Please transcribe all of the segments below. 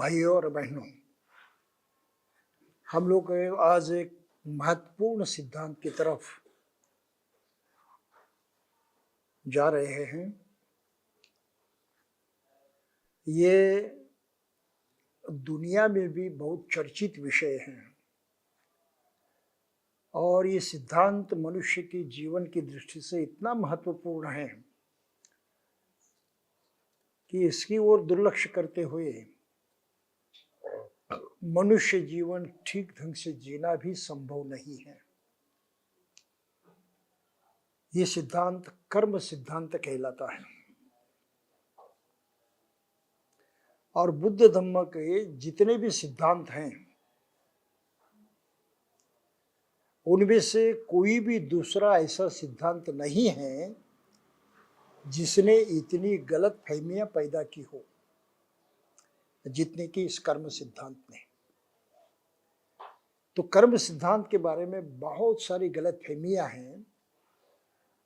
भाइयों और बहनों, हम लोग आज एक महत्वपूर्ण सिद्धांत की तरफ जा रहे हैं। ये दुनिया में भी बहुत चर्चित विषय है और ये सिद्धांत मनुष्य के जीवन की दृष्टि से इतना महत्वपूर्ण है कि इसकी ओर दुर्लक्ष्य करते हुए मनुष्य जीवन ठीक ढंग से जीना भी संभव नहीं है। ये सिद्धांत कर्म सिद्धांत कहलाता है और बुद्ध धम्म के जितने भी सिद्धांत हैं उनमें से कोई भी दूसरा ऐसा सिद्धांत नहीं है जिसने इतनी गलत फहमियां पैदा की हो जितने की इस कर्म सिद्धांत ने। तो कर्म सिद्धांत के बारे में बहुत सारी गलत फहमियां हैं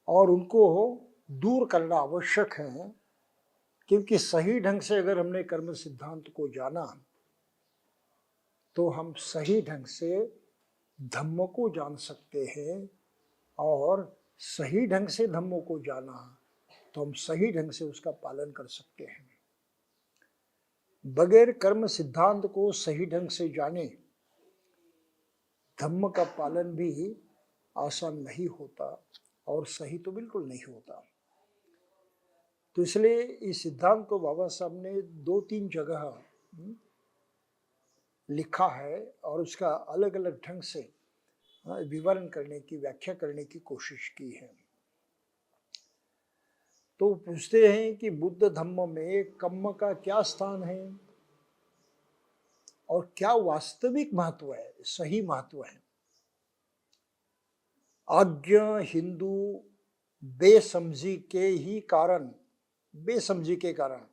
और उनको दूर करना आवश्यक है, क्योंकि सही ढंग से अगर हमने कर्म सिद्धांत को जाना तो हम सही ढंग से धम्म को जान सकते हैं और सही ढंग से धम्म को जाना तो हम सही ढंग से उसका पालन कर सकते हैं। बगैर कर्म सिद्धांत को सही ढंग से जाने धम्म का पालन भी आसान नहीं होता और सही तो बिल्कुल नहीं होता। तो इसलिए इस सिद्धांत को बाबा साहब ने 2-3 जगह लिखा है और उसका अलग अलग ढंग से विवरण करने की, व्याख्या करने की कोशिश की है। तो पूछते हैं कि बुद्ध धम्म में कर्म का क्या स्थान है और क्या वास्तविक महत्व है, सही महत्व है। अज्ञ हिंदू बेसमझी के कारण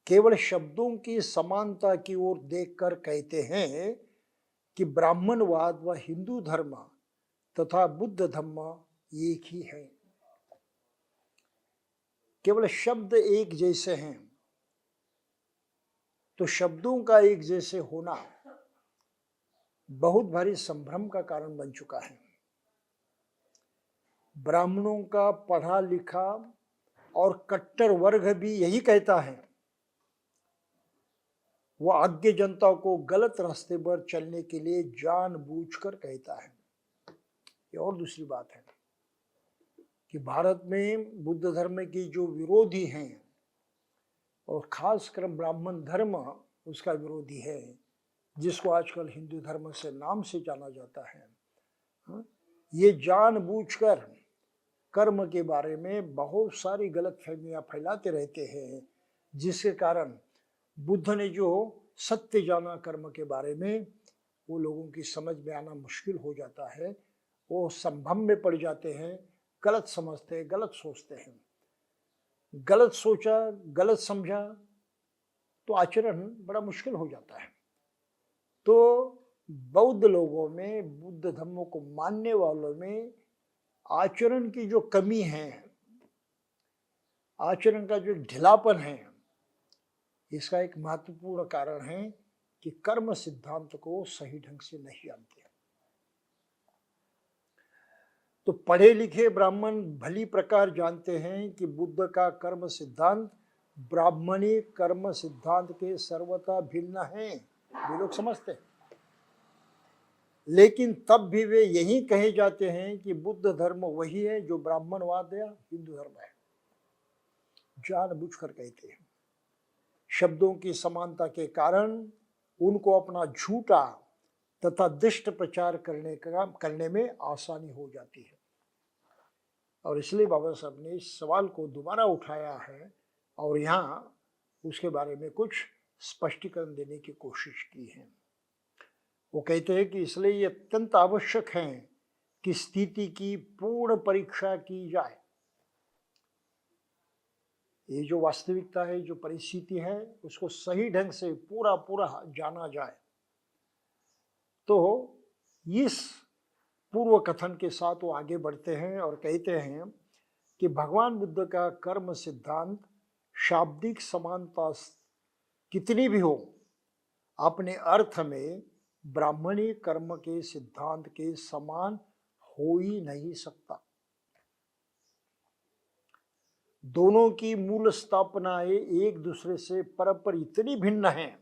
केवल शब्दों की समानता की ओर देखकर कहते हैं कि ब्राह्मणवाद व हिंदू धर्म तथा बुद्ध धम्म एक ही है। केवल शब्द एक जैसे हैं तो शब्दों का एक जैसे होना बहुत भारी संभ्रम का कारण बन चुका है। ब्राह्मणों का पढ़ा लिखा और कट्टर वर्ग भी यही कहता है। वह अज्ञ जनता को गलत रास्ते पर चलने के लिए जानबूझकर कहता है। ये और दूसरी बात है कि भारत में बुद्ध धर्म की जो विरोधी हैं और खासकर ब्राह्मण धर्म उसका विरोधी है, जिसको आजकल हिंदू धर्म से नाम से जाना जाता है, ये जानबूझकर कर्म के बारे में बहुत सारी गलत फहमियां फैलाते रहते हैं, जिसके कारण बुद्ध ने जो सत्य जाना कर्म के बारे में वो लोगों की समझ में आना मुश्किल हो जाता है। वो संभ्रम में पड़ जाते हैं, गलत समझते हैं, गलत सोचते हैं। गलत सोचा, गलत समझा तो आचरण बड़ा मुश्किल हो जाता है। तो बौद्ध लोगों में, बुद्ध धम्म को मानने वालों में आचरण की जो कमी है, आचरण का जो ढिलापन है, इसका एक महत्वपूर्ण कारण है कि कर्म सिद्धांत को सही ढंग से नहीं जानते। तो पढ़े लिखे ब्राह्मण भली प्रकार जानते हैं कि बुद्ध का कर्म सिद्धांत ब्राह्मणी कर्म सिद्धांत के सर्वथा भिन्न है, वे लोग समझते हैं। लेकिन तब भी वे यही कहे जाते हैं कि बुद्ध धर्म वही है जो ब्राह्मणवाद या हिंदू धर्म है। जानबूझकर कहते हैं। शब्दों की समानता के कारण उनको अपना झूठा तथा दुष्ट प्रचार करने में आसानी हो जाती है। और इसलिए बाबा साहब ने इस सवाल को दोबारा उठाया है और यहाँ उसके बारे में कुछ स्पष्टीकरण देने की कोशिश की है। वो कहते हैं कि इसलिए ये अत्यंत आवश्यक है कि स्थिति की पूर्ण परीक्षा की जाए। ये जो वास्तविकता है, जो परिस्थिति है, उसको सही ढंग से पूरा जाना जाए। तो इस पूर्व कथन के साथ वो आगे बढ़ते हैं और कहते हैं कि भगवान बुद्ध का कर्म सिद्धांत शाब्दिक समानता कितनी भी हो, अपने अर्थ में ब्राह्मणी कर्म के सिद्धांत के समान हो ही नहीं सकता। दोनों की मूल स्थापनाएं एक दूसरे से परस्पर इतनी भिन्न हैं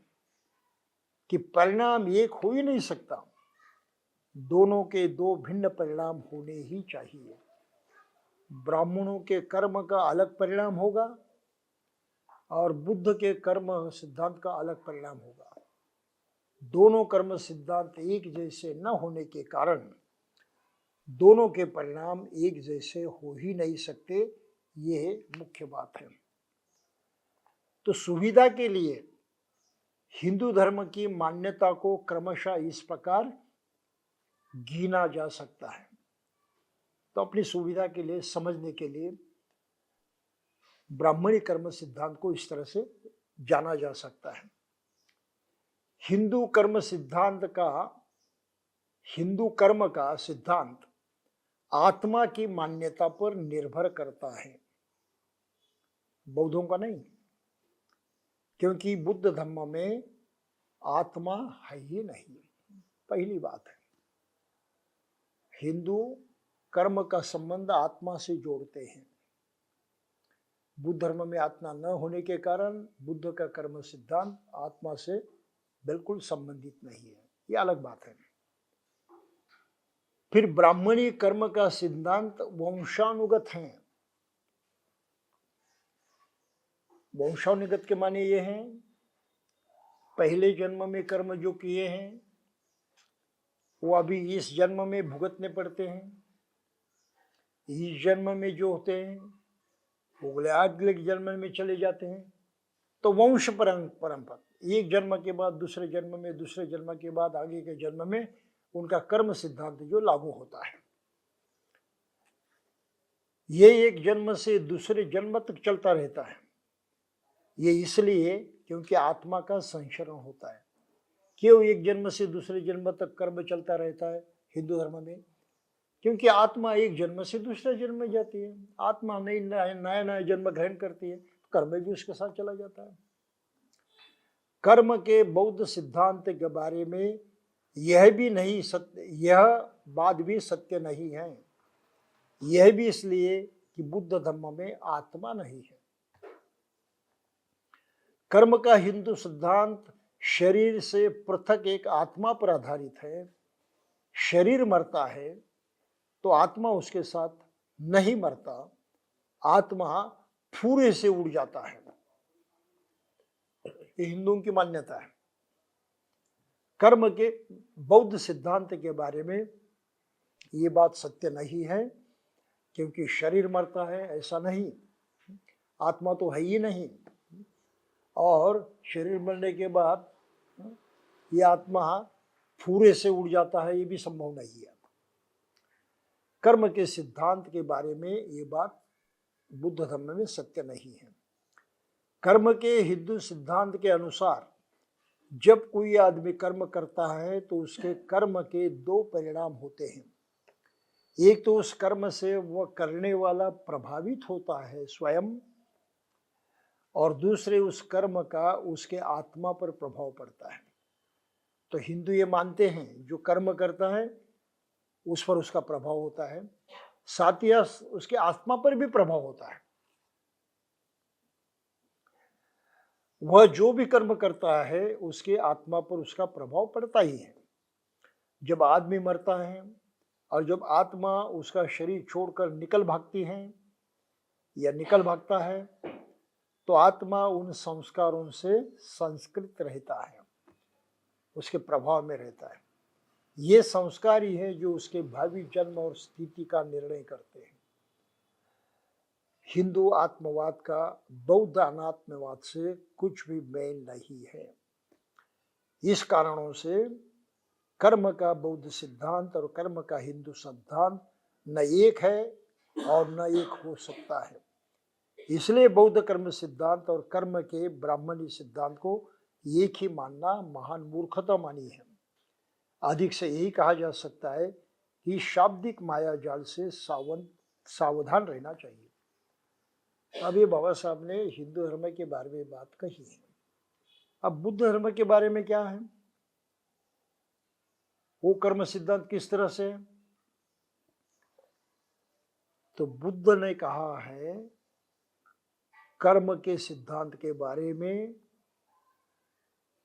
कि परिणाम एक हो ही नहीं सकता। दोनों के दो भिन्न परिणाम होने ही चाहिए। ब्राह्मणों के कर्म का अलग परिणाम होगा और बुद्ध के कर्म सिद्धांत का अलग परिणाम होगा। दोनों कर्म सिद्धांत एक जैसे न होने के कारण दोनों के परिणाम एक जैसे हो ही नहीं सकते। यह मुख्य बात है। तो सुविधा के लिए हिंदू धर्म की मान्यता को क्रमशः इस प्रकार गिना जा सकता है। तो अपनी सुविधा के लिए, समझने के लिए ब्राह्मणी कर्म सिद्धांत को इस तरह से जाना जा सकता है। हिंदू कर्म का सिद्धांत आत्मा की मान्यता पर निर्भर करता है, बौद्धों का नहीं, क्योंकि बुद्ध धर्म में आत्मा है ही नहीं। पहली बात है, हिंदू कर्म का संबंध आत्मा से जोड़ते हैं। बुद्ध धर्म में आत्मा न होने के कारण बुद्ध का कर्म सिद्धांत आत्मा से बिल्कुल संबंधित नहीं है। ये अलग बात है। फिर ब्राह्मणी कर्म का सिद्धांत वंशानुगत है। वंशानुगत के माने ये हैं, पहले जन्म में कर्म जो किए हैं वो अभी इस जन्म में भुगतने पड़ते हैं। इस जन्म में जो होते हैं वो अगले जन्म में चले जाते हैं। तो वंश परंपरा, एक जन्म के बाद दूसरे जन्म में, दूसरे जन्म के बाद आगे के जन्म में उनका कर्म सिद्धांत जो लागू होता है, ये एक जन्म से दूसरे जन्म तक चलता रहता है। ये इसलिए क्योंकि आत्मा का संशरण होता है। क्यों एक जन्म से दूसरे जन्म तक कर्म चलता रहता है हिंदू धर्म में? क्योंकि आत्मा एक जन्म से दूसरे जन्म में जाती है। आत्मा नई नया नया जन्म ग्रहण करती है, कर्म भी उसके साथ चला जाता है। कर्म के बौद्ध सिद्धांत के बारे में यह बात भी सत्य नहीं है। यह भी इसलिए कि बुद्ध धर्म में आत्मा नहीं है। कर्म का हिंदू सिद्धांत शरीर से पृथक एक आत्मा पर आधारित है। शरीर मरता है तो आत्मा उसके साथ नहीं मरता, आत्मा फूरे से उड़ जाता है। ये हिंदुओं की मान्यता है। कर्म के बौद्ध सिद्धांत के बारे में ये बात सत्य नहीं है, क्योंकि शरीर मरता है ऐसा नहीं, आत्मा तो है ही नहीं, और शरीर मरने के बाद ये आत्मा फूरे से उड़ जाता है, ये भी संभव नहीं है। कर्म के सिद्धांत के बारे में ये बात बुद्ध धर्म में सत्य नहीं है। कर्म के हिंदू सिद्धांत के अनुसार जब कोई आदमी कर्म करता है तो उसके कर्म के दो परिणाम होते हैं। एक तो उस कर्म से वह करने वाला प्रभावित होता है स्वयं, और दूसरे उस कर्म का उसके आत्मा पर प्रभाव पड़ता है। तो हिंदू ये मानते हैं जो कर्म करता है उस पर उसका प्रभाव होता है, साथ ही उसके आत्मा पर भी प्रभाव होता है। वह जो भी कर्म करता है उसके आत्मा पर उसका प्रभाव पड़ता ही है। जब आदमी मरता है और जब आत्मा उसका शरीर छोड़कर निकल भागती है या निकल भागता है, तो आत्मा उन संस्कारों से संस्कृत रहता है, उसके प्रभाव में रहता है। ये संस्कार ही है जो उसके भावी जन्म और स्थिति का निर्णय करते हैं। हिंदू आत्मवाद का बौद्ध अनात्मवाद से कुछ भी मेल नहीं है। इस कारणों से कर्म का बौद्ध सिद्धांत और कर्म का हिंदू सिद्धांत न एक है और न एक हो सकता है। इसलिए बौद्ध कर्म सिद्धांत और कर्म के ब्राह्मणी सिद्धांत को एक ही मानना महान मूर्खता मानी है। अधिक से यही कहा जा सकता है कि शाब्दिक माया जाल से सावधान रहना चाहिए। अब ये बाबा साहब ने हिंदू धर्म के बारे में बात कही है। अब बुद्ध धर्म के बारे में क्या है, वो कर्म सिद्धांत किस तरह से है? तो बुद्ध ने कहा है कर्म के सिद्धांत के बारे में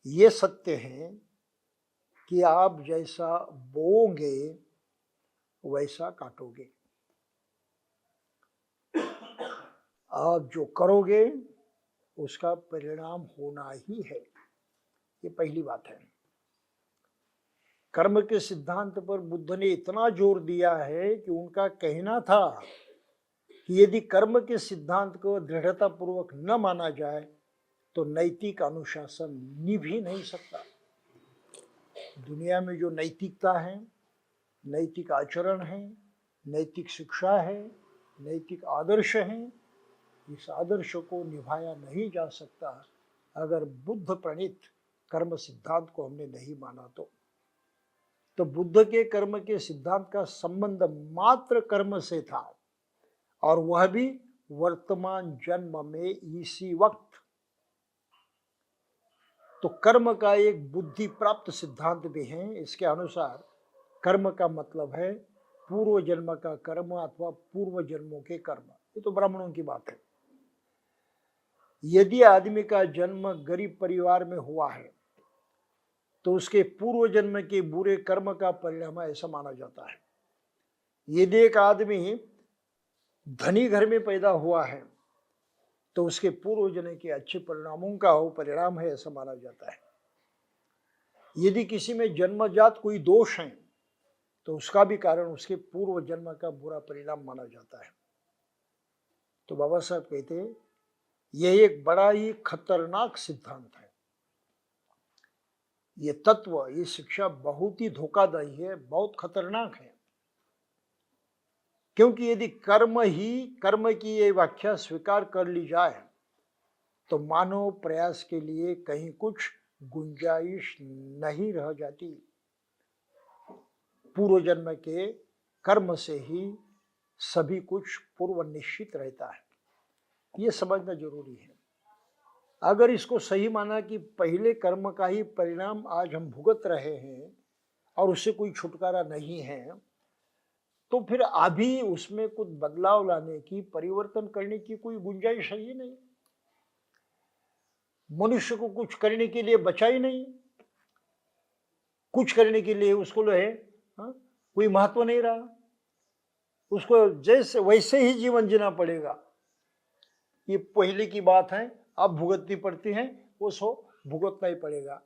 ये सत्य है कि आप जैसा बोओगे वैसा काटोगे, आप जो करोगे उसका परिणाम होना ही है। ये पहली बात है। कर्म के सिद्धांत पर बुद्ध ने इतना जोर दिया है कि उनका कहना था कि यदि कर्म के सिद्धांत को दृढ़ता पूर्वक न माना जाए तो नैतिक अनुशासन निभ ही नहीं सकता। दुनिया में जो नैतिकता है, नैतिक आचरण है, नैतिक शिक्षा है, नैतिक आदर्श है, इस आदर्श को निभाया नहीं जा सकता अगर बुद्ध प्रणीत कर्म सिद्धांत को हमने नहीं माना तो बुद्ध के कर्म के सिद्धांत का संबंध मात्र कर्म से था, और वह भी वर्तमान जन्म में इसी वक्त। तो कर्म का एक बुद्धि प्राप्त सिद्धांत भी है। इसके अनुसार कर्म का मतलब है पूर्व जन्म का कर्म अथवा पूर्व जन्मों के कर्म। ये तो ब्राह्मणों की बात है। यदि आदमी का जन्म गरीब परिवार में हुआ है तो उसके पूर्व जन्म के बुरे कर्म का परिणाम ऐसा माना जाता है। यदि एक आदमी धनी घर में पैदा हुआ है तो उसके पूर्व जन्म के अच्छे परिणामों का वो परिणाम है ऐसा माना जाता है। यदि किसी में जन्मजात कोई दोष है तो उसका भी कारण उसके पूर्व जन्म का बुरा परिणाम माना जाता है। तो बाबा साहब कहते हैं यह एक बड़ा ही खतरनाक सिद्धांत है। ये तत्व, ये शिक्षा बहुत ही धोखादायी है, बहुत खतरनाक है। क्योंकि यदि कर्म की ये व्याख्या स्वीकार कर ली जाए तो मानव प्रयास के लिए कहीं कुछ गुंजाइश नहीं रह जाती। पूर्व जन्म के कर्म से ही सभी कुछ पूर्व निश्चित रहता है, ये समझना जरूरी है। अगर इसको सही माना कि पहले कर्म का ही परिणाम आज हम भुगत रहे हैं और उससे कोई छुटकारा नहीं है, तो फिर अभी उसमें कुछ बदलाव लाने की, परिवर्तन करने की कोई गुंजाइश है ही नहीं। मनुष्य को कुछ करने के लिए बचा ही नहीं, कुछ करने के लिए उसको जो है कोई महत्व नहीं रहा। उसको जैसे वैसे ही जीवन जीना पड़ेगा। ये पहले की बात है, अब भुगतनी पड़ती है, वो सो भुगतना ही पड़ेगा।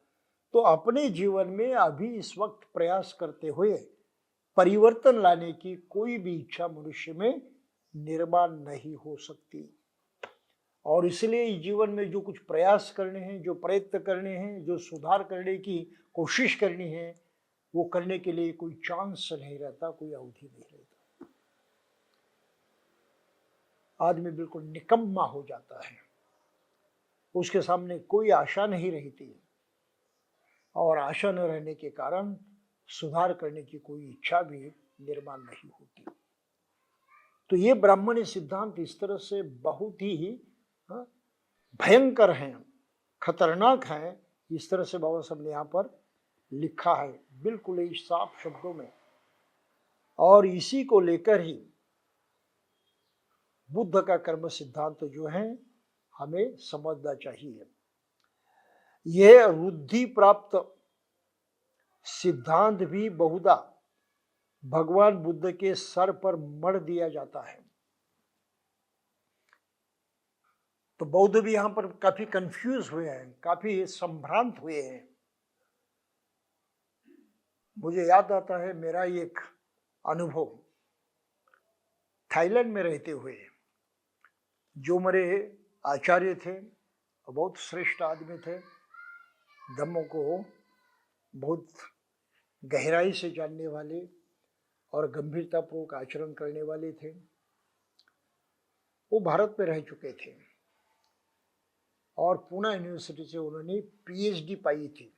तो अपने जीवन में अभी इस वक्त प्रयास करते हुए परिवर्तन लाने की कोई भी इच्छा मनुष्य में निर्माण नहीं हो सकती। और इसलिए इस जीवन में जो कुछ प्रयास करने हैं, जो प्रयत्न करने हैं, जो सुधार करने की कोशिश करनी है, वो करने के लिए कोई चांस नहीं रहता, कोई अवधि नहीं रहता। आदमी बिल्कुल निकम्मा हो जाता है, उसके सामने कोई आशा नहीं रहती, और आशा न रहने के कारण सुधार करने की कोई इच्छा भी निर्माण नहीं होती। तो ये ब्राह्मणी सिद्धांत इस तरह से बहुत ही भयंकर हैं, खतरनाक हैं। इस तरह से बाबा साहब ने यहाँ पर लिखा है बिल्कुल ही साफ शब्दों में, और इसी को लेकर ही बुद्ध का कर्म सिद्धांत जो है हमें समझना चाहिए। यह रुद्धि प्राप्त सिद्धांत भी बहुधा भगवान बुद्ध के सर पर मढ़ दिया जाता है। तो बौद्ध भी यहां पर काफी कंफ्यूज हुए हैं, काफी संभ्रांत हुए हैं। मुझे याद आता है मेरा एक अनुभव थाईलैंड में रहते हुए। जो मेरे आचार्य थे बहुत श्रेष्ठ आदमी थे, धम्मों को बहुत गहराई से जानने वाले और गंभीरतापूर्वक आचरण करने वाले थे। वो भारत में रह चुके थे और पुणे यूनिवर्सिटी से उन्होंने पीएचडी पाई थी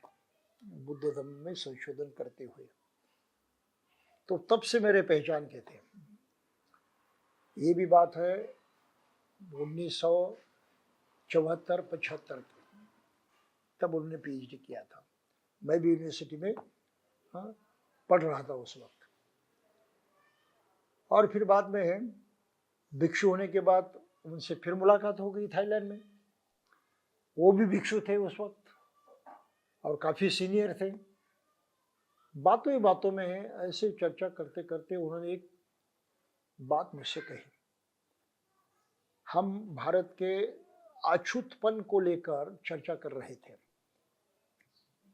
बुद्ध धर्म में संशोधन करते हुए। तो तब से मेरे पहचान के थे। ये भी बात है 1974-75 की। तब उन्होंने पीएचडी किया था। मैं भी यूनिवर्सिटी में पढ़ रहा था उस वक्त। और फिर बाद में भिक्षु होने के बाद उनसे फिर मुलाकात हो गई थाईलैंड में। वो भी भिक्षु थे उस वक्त और काफ़ी सीनियर थे। बातों ही बातों में ऐसे चर्चा करते करते उन्होंने एक बात मुझसे कही। हम भारत के अछूतपन को लेकर चर्चा कर रहे थे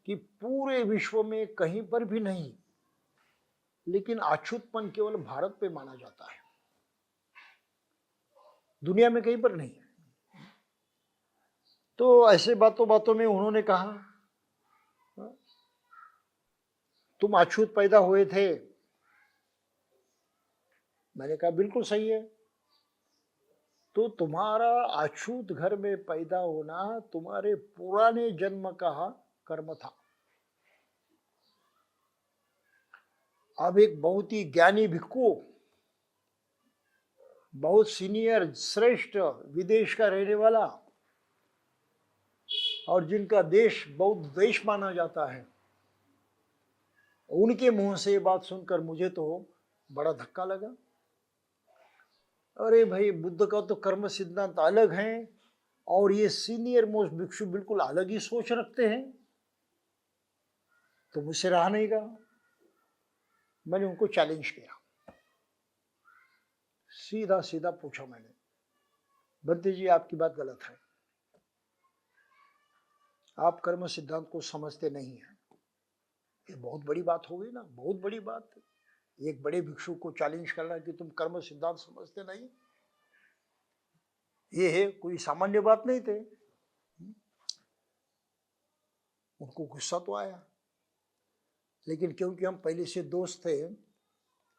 कि पूरे विश्व में कहीं पर भी नहीं, लेकिन अछूतपन केवल भारत पे माना जाता है, दुनिया में कहीं पर नहीं। तो ऐसे बातों बातों में उन्होंने कहा, तुम अछूत पैदा हुए थे। मैंने कहा बिल्कुल सही है। तो तुम्हारा अछूत घर में पैदा होना तुम्हारे पुराने जन्म का कर्म था। अब एक बहुत ही ज्ञानी भिक्खु, बहुत सीनियर श्रेष्ठ विदेश का रहने वाला और जिनका देश बौद्ध देश माना जाता है, उनके मुंह से ये बात सुनकर मुझे तो बड़ा धक्का लगा। अरे भाई, बुद्ध का तो कर्म सिद्धांत अलग है और ये सीनियर मोस्ट भिक्षु बिल्कुल अलग ही सोच रखते हैं। तो मुझसे रहा नहीं गया, मैंने उनको चैलेंज किया। सीधा सीधा पूछा मैंने, बंते जी आपकी बात गलत है, आप कर्म सिद्धांत को समझते नहीं हैं। ये बहुत बड़ी बात हो गई ना, बहुत बड़ी बात। एक बड़े भिक्षु को चैलेंज करना कि तुम कर्म सिद्धांत समझते नहीं, ये कोई सामान्य बात नहीं थे। उनको गुस्सा तो आया, लेकिन क्योंकि हम पहले से दोस्त थे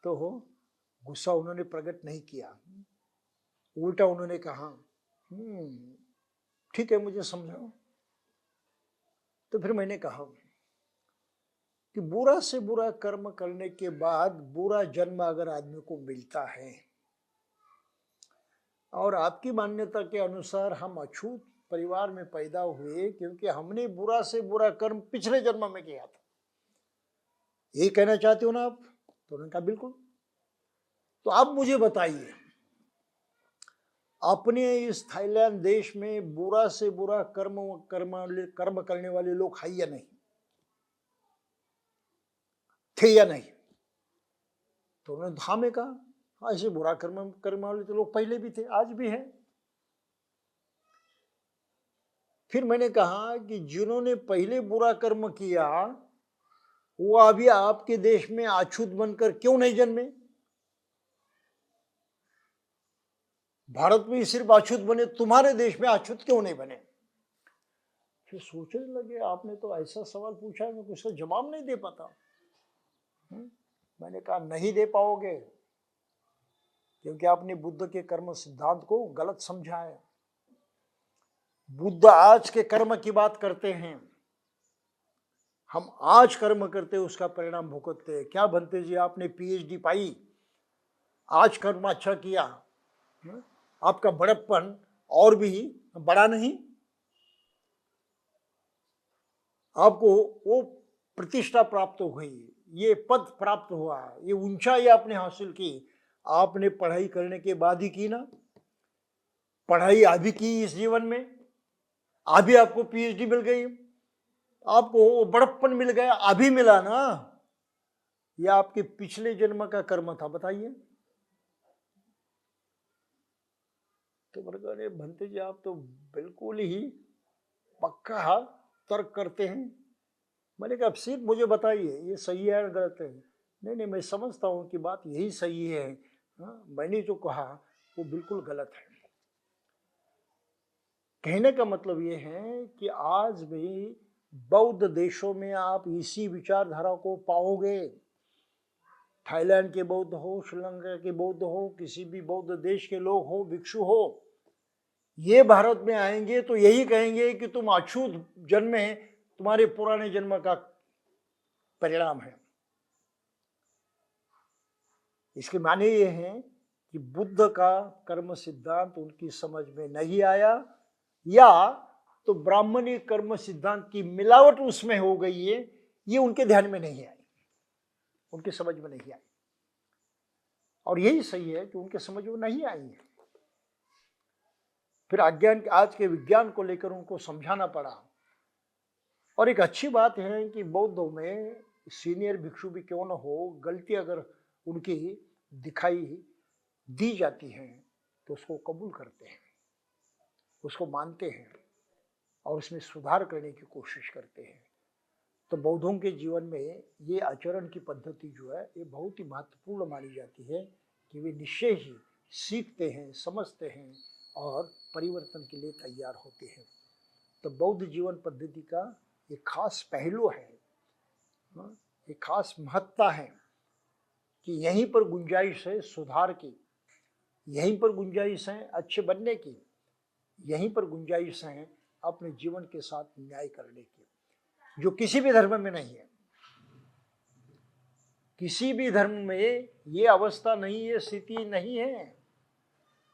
तो गुस्सा उन्होंने प्रकट नहीं किया। उल्टा उन्होंने कहा ठीक है, मुझे समझाओ। तो फिर मैंने कहा कि बुरा से बुरा कर्म करने के बाद बुरा जन्म अगर आदमी को मिलता है और आपकी मान्यता के अनुसार हम अछूत परिवार में पैदा हुए क्योंकि हमने बुरा से बुरा कर्म पिछले जन्म में किया था, यही कहना चाहते हो ना आप? तो उन्होंने कहा बिल्कुल। तो आप मुझे बताइए, अपने इस थाईलैंड देश में बुरा से बुरा कर्म करने वाले लोग है या नहीं, थे या नहीं? तो उन्होंने हाँ में कहा, ऐसे बुरा कर्म करने वाले तो लोग पहले भी थे, आज भी हैं। फिर मैंने कहा कि जिन्होंने पहले बुरा कर्म किया वो अभी आपके देश में अछूत बनकर क्यों नहीं जन्मे? भारत में सिर्फ अछूत बने, तुम्हारे देश में अछूत क्यों नहीं बने? फिर सोचने लगे, आपने तो ऐसा सवाल पूछा है, मैं उसका जवाब नहीं दे पाता। मैंने कहा नहीं दे पाओगे क्योंकि आपने बुद्ध के कर्म सिद्धांत को गलत समझा है। बुद्ध आज के कर्म की बात करते हैं, हम आज कर्म करते हैं, उसका परिणाम भुगतते हैं। क्या बनते जी, आपने पीएचडी पाई, आज कर्म अच्छा किया, आपका बड़प्पन और भी बड़ा नहीं, आपको वो प्रतिष्ठा प्राप्त हो गई, ये पद प्राप्त हुआ, ये ऊंचाई आपने हासिल की, आपने पढ़ाई करने के बाद ही की ना? पढ़ाई अभी की इस जीवन में, अभी आपको पीएचडी मिल गई, आपको बड़प्पन मिल गया, अभी मिला ना? या आपके पिछले जन्म का कर्म था? बताइए। तो अरे भंते जी, आप तो बिल्कुल ही पक्का तर्क करते हैं। मैंने कहा सिर्फ मुझे बताइए ये सही है या गलत है। नहीं नहीं, मैं समझता हूँ कि बात यही सही है, मैंने जो कहा वो बिल्कुल गलत है। कहने का मतलब ये है कि आज भी बौद्ध देशों में आप इसी विचारधारा को पाओगे। थाईलैंड के बौद्ध हो, श्रीलंका के बौद्ध हो, किसी भी बौद्ध देश के लोग हो, भिक्षु हो, ये भारत में आएंगे तो यही कहेंगे कि तुम अछूत जन्म है, तुम्हारे पुराने जन्म का परिणाम है। इसके माने ये हैं कि बुद्ध का कर्म सिद्धांत उनकी समझ में नहीं आया, या तो ब्राह्मणी कर्म सिद्धांत की मिलावट उसमें हो गई है, ये उनके ध्यान में नहीं आई, उनके समझ में नहीं आई। और यही सही है कि उनके समझ में नहीं आई है। फिर अज्ञान आज के विज्ञान को लेकर उनको समझाना पड़ा। और एक अच्छी बात है कि बौद्धों में सीनियर भिक्षु भी क्यों न हो, गलती अगर उनकी दिखाई दी जाती है तो उसको कबूल करते हैं, उसको मानते हैं और उसमें सुधार करने की कोशिश करते हैं। तो बौद्धों के जीवन में ये आचरण की पद्धति जो है ये बहुत ही महत्वपूर्ण मानी जाती है कि वे निश्चय ही सीखते हैं, समझते हैं और परिवर्तन के लिए तैयार होते हैं। तो बौद्ध जीवन पद्धति का एक खास पहलू है, एक खास महत्ता है कि यहीं पर गुंजाइश है सुधार की, यहीं पर गुंजाइश है अच्छे बनने की, यहीं पर गुंजाइश है अपने जीवन के साथ न्याय करने की, जो किसी भी धर्म में नहीं है। किसी भी धर्म में ये अवस्था नहीं है, स्थिति नहीं है।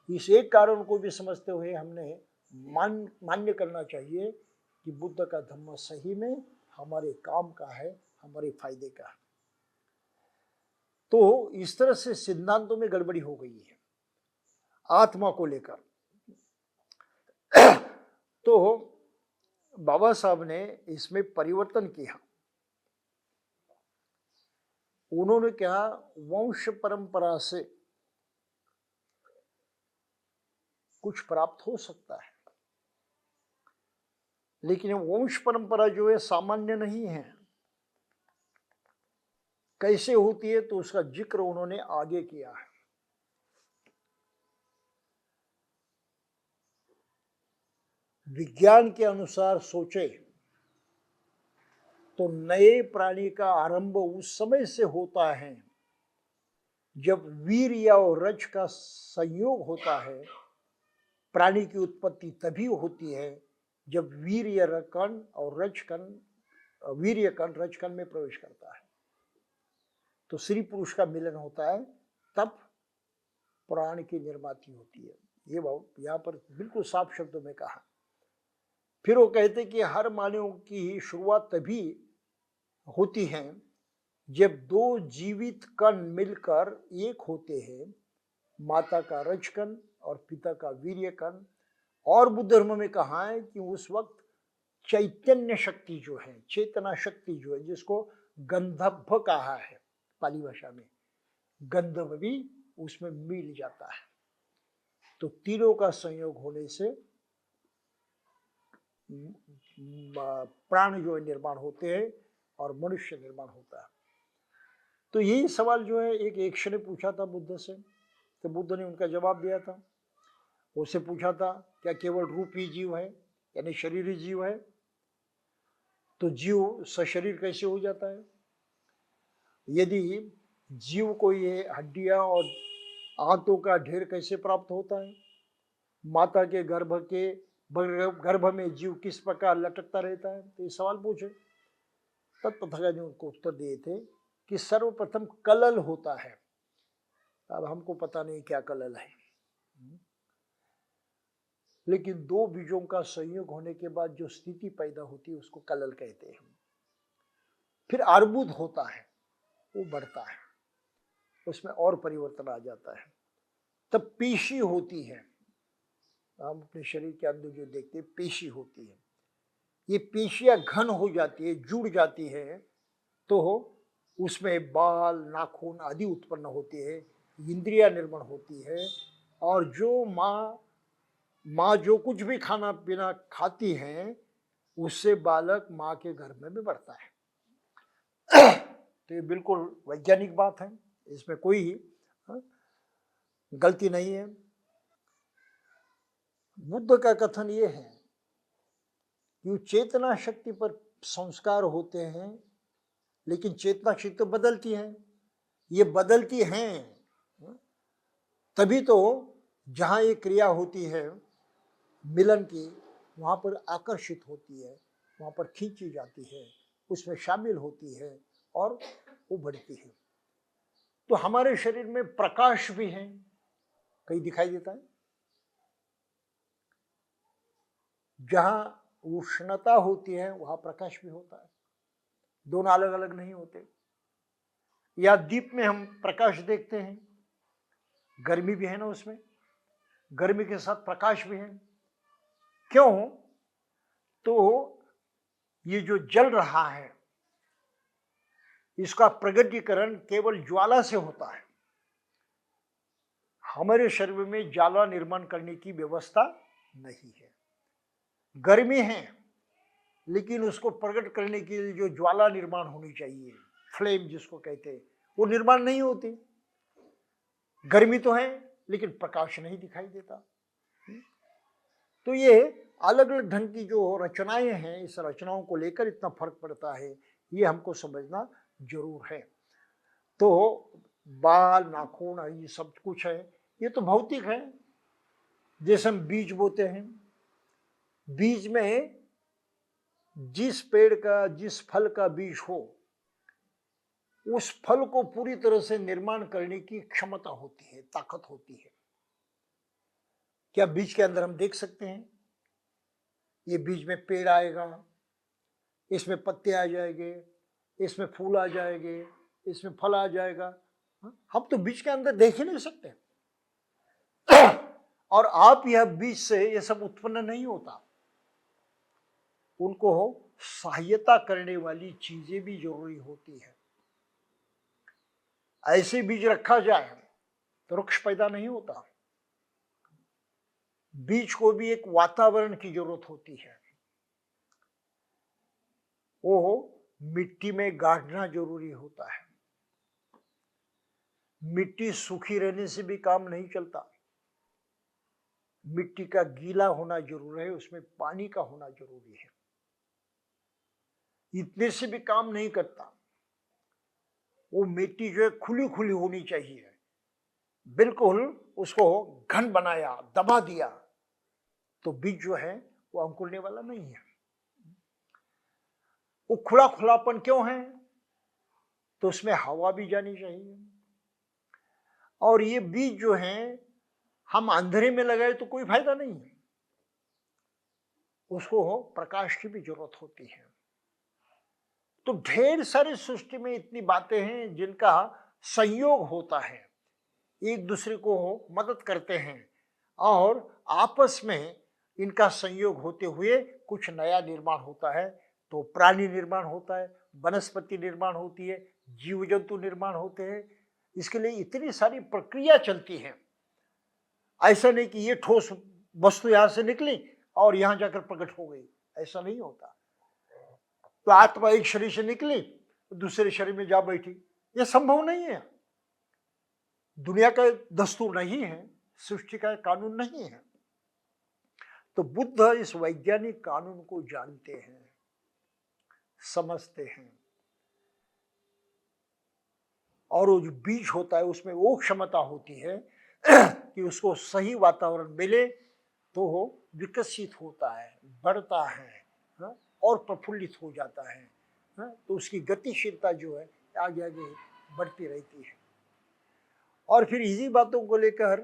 इस एक कारण को भी समझते हुए हमने मान्य करना चाहिए कि बुद्ध का धर्म सही में हमारे काम का है, हमारे फायदे का है। तो इस तरह से सिद्धांतों में गड़बड़ी हो गई है आत्मा को लेकर। तो बाबा साहब ने इसमें परिवर्तन किया। उन्होंने कहा वंश परंपरा से कुछ प्राप्त हो सकता है, लेकिन वंश परंपरा जो है सामान्य नहीं है। कैसे होती है तो उसका जिक्र उन्होंने आगे किया है। विज्ञान के अनुसार सोचे तो नए प्राणी का आरंभ उस समय से होता है जब वीर्य और रज का संयोग होता है। प्राणी की उत्पत्ति तभी होती है जब वीर्य कण और वीर्य कण रज कण में प्रवेश करता है, तो स्त्री पुरुष का मिलन होता है, तब प्राण की निर्माती होती है। ये यहाँ पर बिल्कुल साफ शब्दों में कहा। फिर वो कहते कि हर मानव की शुरुआत तभी होती है जब दो जीवित कण मिलकर एक होते हैं, माता का रजकण और पिता का वीर्य कण। और बुद्ध धर्म में कहा है कि उस वक्त चैतन्य शक्ति जो है, चेतना शक्ति जो है, जिसको गंधर्व कहा है पाली भाषा में, गंधर्व भी उसमें मिल जाता है। तो तीनों का संयोग होने से प्राण जो है निर्माण होते हैं और मनुष्य निर्माण होता है। तो यही सवाल जो है एक यक्ष ने पूछा था बुद्ध से, तो बुद्ध ने उनका जवाब दिया था। उससे पूछा था क्या केवल रूप ही जीव है, यानी शरीर ही जीव है? तो जीव सशरीर कैसे हो जाता है? यदि जीव को ये हड्डियां और आंतों का ढेर कैसे प्राप्त होता है? माता के गर्भ में जीव किस प्रकार लटकता रहता है? तो ये सवाल पूछे। तब तथागत ने उनको उत्तर दिए थे कि सर्वप्रथम कलल होता है। अब हमको पता नहीं क्या कलल है, लेकिन दो बीजों का संयोग होने के बाद जो स्थिति पैदा होती है उसको कलल कहते हैं। फिर अर्बुद होता है, वो बढ़ता है, उसमें और परिवर्तन आ जाता है। तब पेशी होती है, हम अपने शरीर के अंदर जो देखते हैं पेशी होती है। ये पेशियां घन हो जाती है, जुड़ जाती है, तो उसमें बाल, नाखून आदि उत्पन्न होती है, इंद्रिया निर्माण होती है। और जो माँ जो कुछ भी खाना पीना खाती है उससे बालक माँ के गर्भ में भी बढ़ता है। तो ये बिल्कुल वैज्ञानिक बात है, इसमें कोई गलती नहीं है। बुद्ध का कथन ये है कि चेतना शक्ति पर संस्कार होते हैं, लेकिन चेतना शक्ति तो बदलती है, ये बदलती हैं तभी तो जहाँ ये क्रिया होती है मिलन की, वहाँ पर आकर्षित होती है, वहाँ पर खींची जाती है, उसमें शामिल होती है और उभरती है। तो हमारे शरीर में प्रकाश भी है, कहीं दिखाई देता है। जहाँ उष्णता होती है वहां प्रकाश भी होता है, दोनों अलग अलग नहीं होते। या दीप में हम प्रकाश देखते हैं, गर्मी भी है ना उसमें, गर्मी के साथ प्रकाश भी है। क्यों? तो ये जो जल रहा है इसका प्रगटीकरण केवल ज्वाला से होता है। हमारे शरीर में ज्वाला निर्माण करने की व्यवस्था नहीं है। गर्मी है लेकिन उसको प्रकट करने के लिए जो ज्वाला निर्माण होनी चाहिए, फ्लेम जिसको कहते हैं, वो निर्माण नहीं होती। गर्मी तो है लेकिन प्रकाश नहीं दिखाई देता। तो ये अलग अलग ढंग की जो रचनाएं हैं, इस रचनाओं को लेकर इतना फर्क पड़ता है, ये हमको समझना जरूर है। तो बाल, नाखून, ये सब कुछ है, ये तो भौतिक है। जैसे हम बीज बोते हैं, बीज में जिस पेड़ का, जिस फल का बीज हो, उस फल को पूरी तरह से निर्माण करने की क्षमता होती है, ताकत होती है। क्या बीज के अंदर हम देख सकते हैं ये बीज में पेड़ आएगा, इसमें पत्ते आ जाएंगे, इसमें फूल आ जाएंगे, इसमें फल आ जाएगा? हम तो बीज के अंदर देख ही नहीं सकते। और आप यह बीज से ये सब उत्पन्न नहीं होता। उनको सहायता करने वाली चीजें भी जरूरी होती है। ऐसे बीज रखा जाए तो वृक्ष पैदा नहीं होता। बीज को भी एक वातावरण की जरूरत होती है, वो मिट्टी में गाड़ना जरूरी होता है। मिट्टी सूखी रहने से भी काम नहीं चलता, मिट्टी का गीला होना जरूरी है, उसमें पानी का होना जरूरी है। इतने से भी काम नहीं करता, वो मिट्टी जो है खुली खुली होनी चाहिए। बिल्कुल उसको घन बनाया, दबा दिया तो बीज जो है वो अंकुरने वाला नहीं है। वो खुला खुलापन क्यों है? तो उसमें हवा भी जानी चाहिए। और ये बीज जो है हम अंधेरे में लगाए तो कोई फायदा नहीं है, उसको प्रकाश की भी जरूरत होती है। तो ढेर सारी सृष्टि में इतनी बातें हैं जिनका संयोग होता है, एक दूसरे को मदद करते हैं और आपस में इनका संयोग होते हुए कुछ नया निर्माण होता है। तो प्राणी निर्माण होता है, वनस्पति निर्माण होती है, जीव जंतु निर्माण होते हैं। इसके लिए इतनी सारी प्रक्रिया चलती है। ऐसा नहीं कि ये ठोस वस्तु यहां से निकली और यहां जाकर प्रकट हो गई, ऐसा नहीं होता। तो आत्मा एक शरीर से निकली दूसरे शरीर में जा बैठी, यह संभव नहीं है। दुनिया का दस्तूर नहीं है, सृष्टि का कानून नहीं है। तो बुद्ध इस वैज्ञानिक कानून को जानते हैं, समझते हैं, और वो जो बीज होता है उसमें वो क्षमता होती है कि उसको सही वातावरण मिले तो वो विकसित होता है, बढ़ता है, और प्रफुल्लित हो जाता है। तो उसकी गतिशीलता जो है आगे आगे बढ़ती रहती है। और फिर इसी बातों को लेकर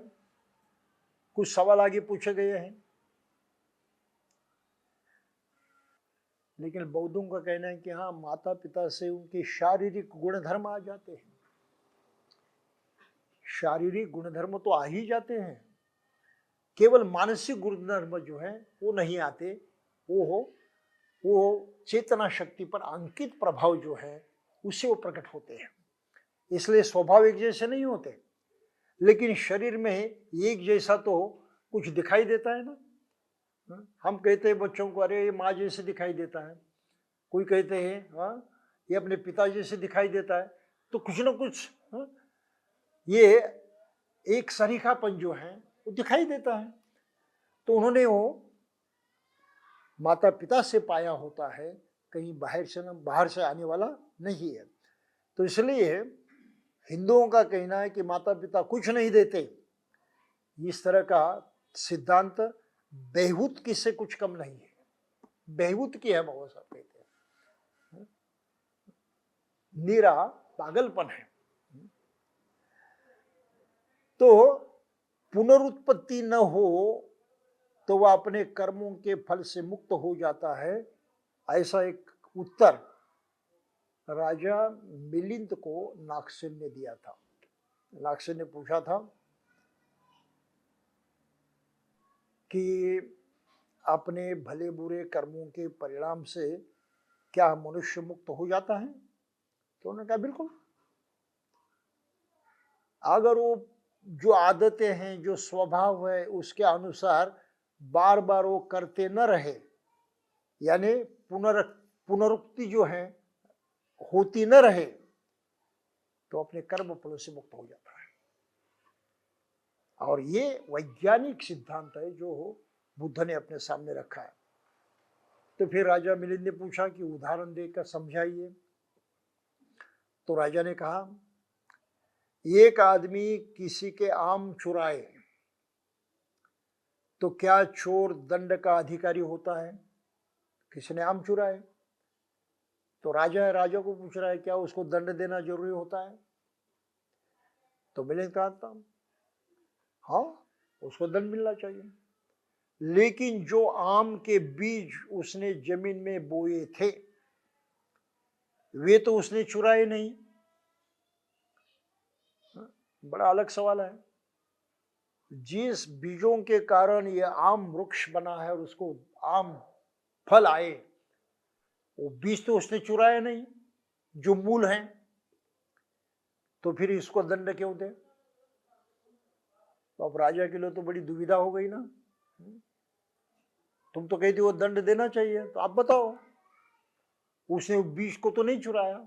कुछ सवाल आगे पूछे गए हैं, लेकिन बौद्धों का कहना है कि हाँ, माता पिता से उनके शारीरिक गुणधर्म आ जाते हैं। शारीरिक गुणधर्म तो आ ही जाते हैं, केवल मानसिक गुणधर्म जो है वो नहीं आते। वो चेतना शक्ति पर अंकित प्रभाव जो है उससे वो प्रकट होते हैं। इसलिए स्वभाव एक जैसे नहीं होते, लेकिन शरीर में एक जैसा तो कुछ दिखाई देता है ना। हम कहते हैं बच्चों को, अरे ये माँ जैसे दिखाई देता है, कोई कहते हैं हाँ ये अपने पिता जैसे दिखाई देता है। तो कुछ ना कुछ ये एक सरीखापन जो है वो दिखाई देता है। तो उन्होंने वो माता पिता से पाया होता है, कहीं बाहर से आने वाला नहीं है। तो इसलिए हिंदुओं का कहना है कि माता पिता कुछ नहीं देते। इस तरह का सिद्धांत बेहूत की से कुछ कम नहीं है, बेहूत की है बाबा साहब कहते हैं, नीरा पागलपन है। तो पुनरुत्पत्ति न हो तो वह अपने कर्मों के फल से मुक्त हो जाता है। ऐसा एक उत्तर राजा मिलिंद को नागसेन ने दिया था। नागसेन ने पूछा था कि अपने भले बुरे कर्मों के परिणाम से क्या मनुष्य मुक्त हो जाता है? तो उन्होंने कहा बिल्कुल। अगर वो जो आदतें हैं, जो स्वभाव है, उसके अनुसार बार बार वो करते न रहे, यानी पुनरुक्ति जो है होती न रहे, तो अपने कर्म फलों से मुक्त हो जाता है। और ये वैज्ञानिक सिद्धांत है जो बुद्ध ने अपने सामने रखा है। तो फिर राजा मिलिंद ने पूछा कि उदाहरण देकर समझाइए। तो राजा ने कहा, एक आदमी किसी के आम चुराए तो क्या चोर दंड का अधिकारी होता है? किसी ने आम चुराए तो राजा है, राजा को पूछ रहा है क्या उसको दंड देना जरूरी होता है? तो मिलिंद कहा था हाँ, उसको दंड मिलना चाहिए। लेकिन जो आम के बीज उसने जमीन में बोए थे वे तो उसने चुराए नहीं। बड़ा अलग सवाल है। जिस बीजों के कारण यह आम वृक्ष बना है और उसको आम फल आए, वो बीज तो उसने चुराया नहीं, जो मूल है। तो फिर इसको दंड क्यों दे? तो अब राजा के लिए तो बड़ी दुविधा हो गई ना। तुम तो कहती हो दंड देना चाहिए, तो आप बताओ, उसने बीज को तो नहीं चुराया,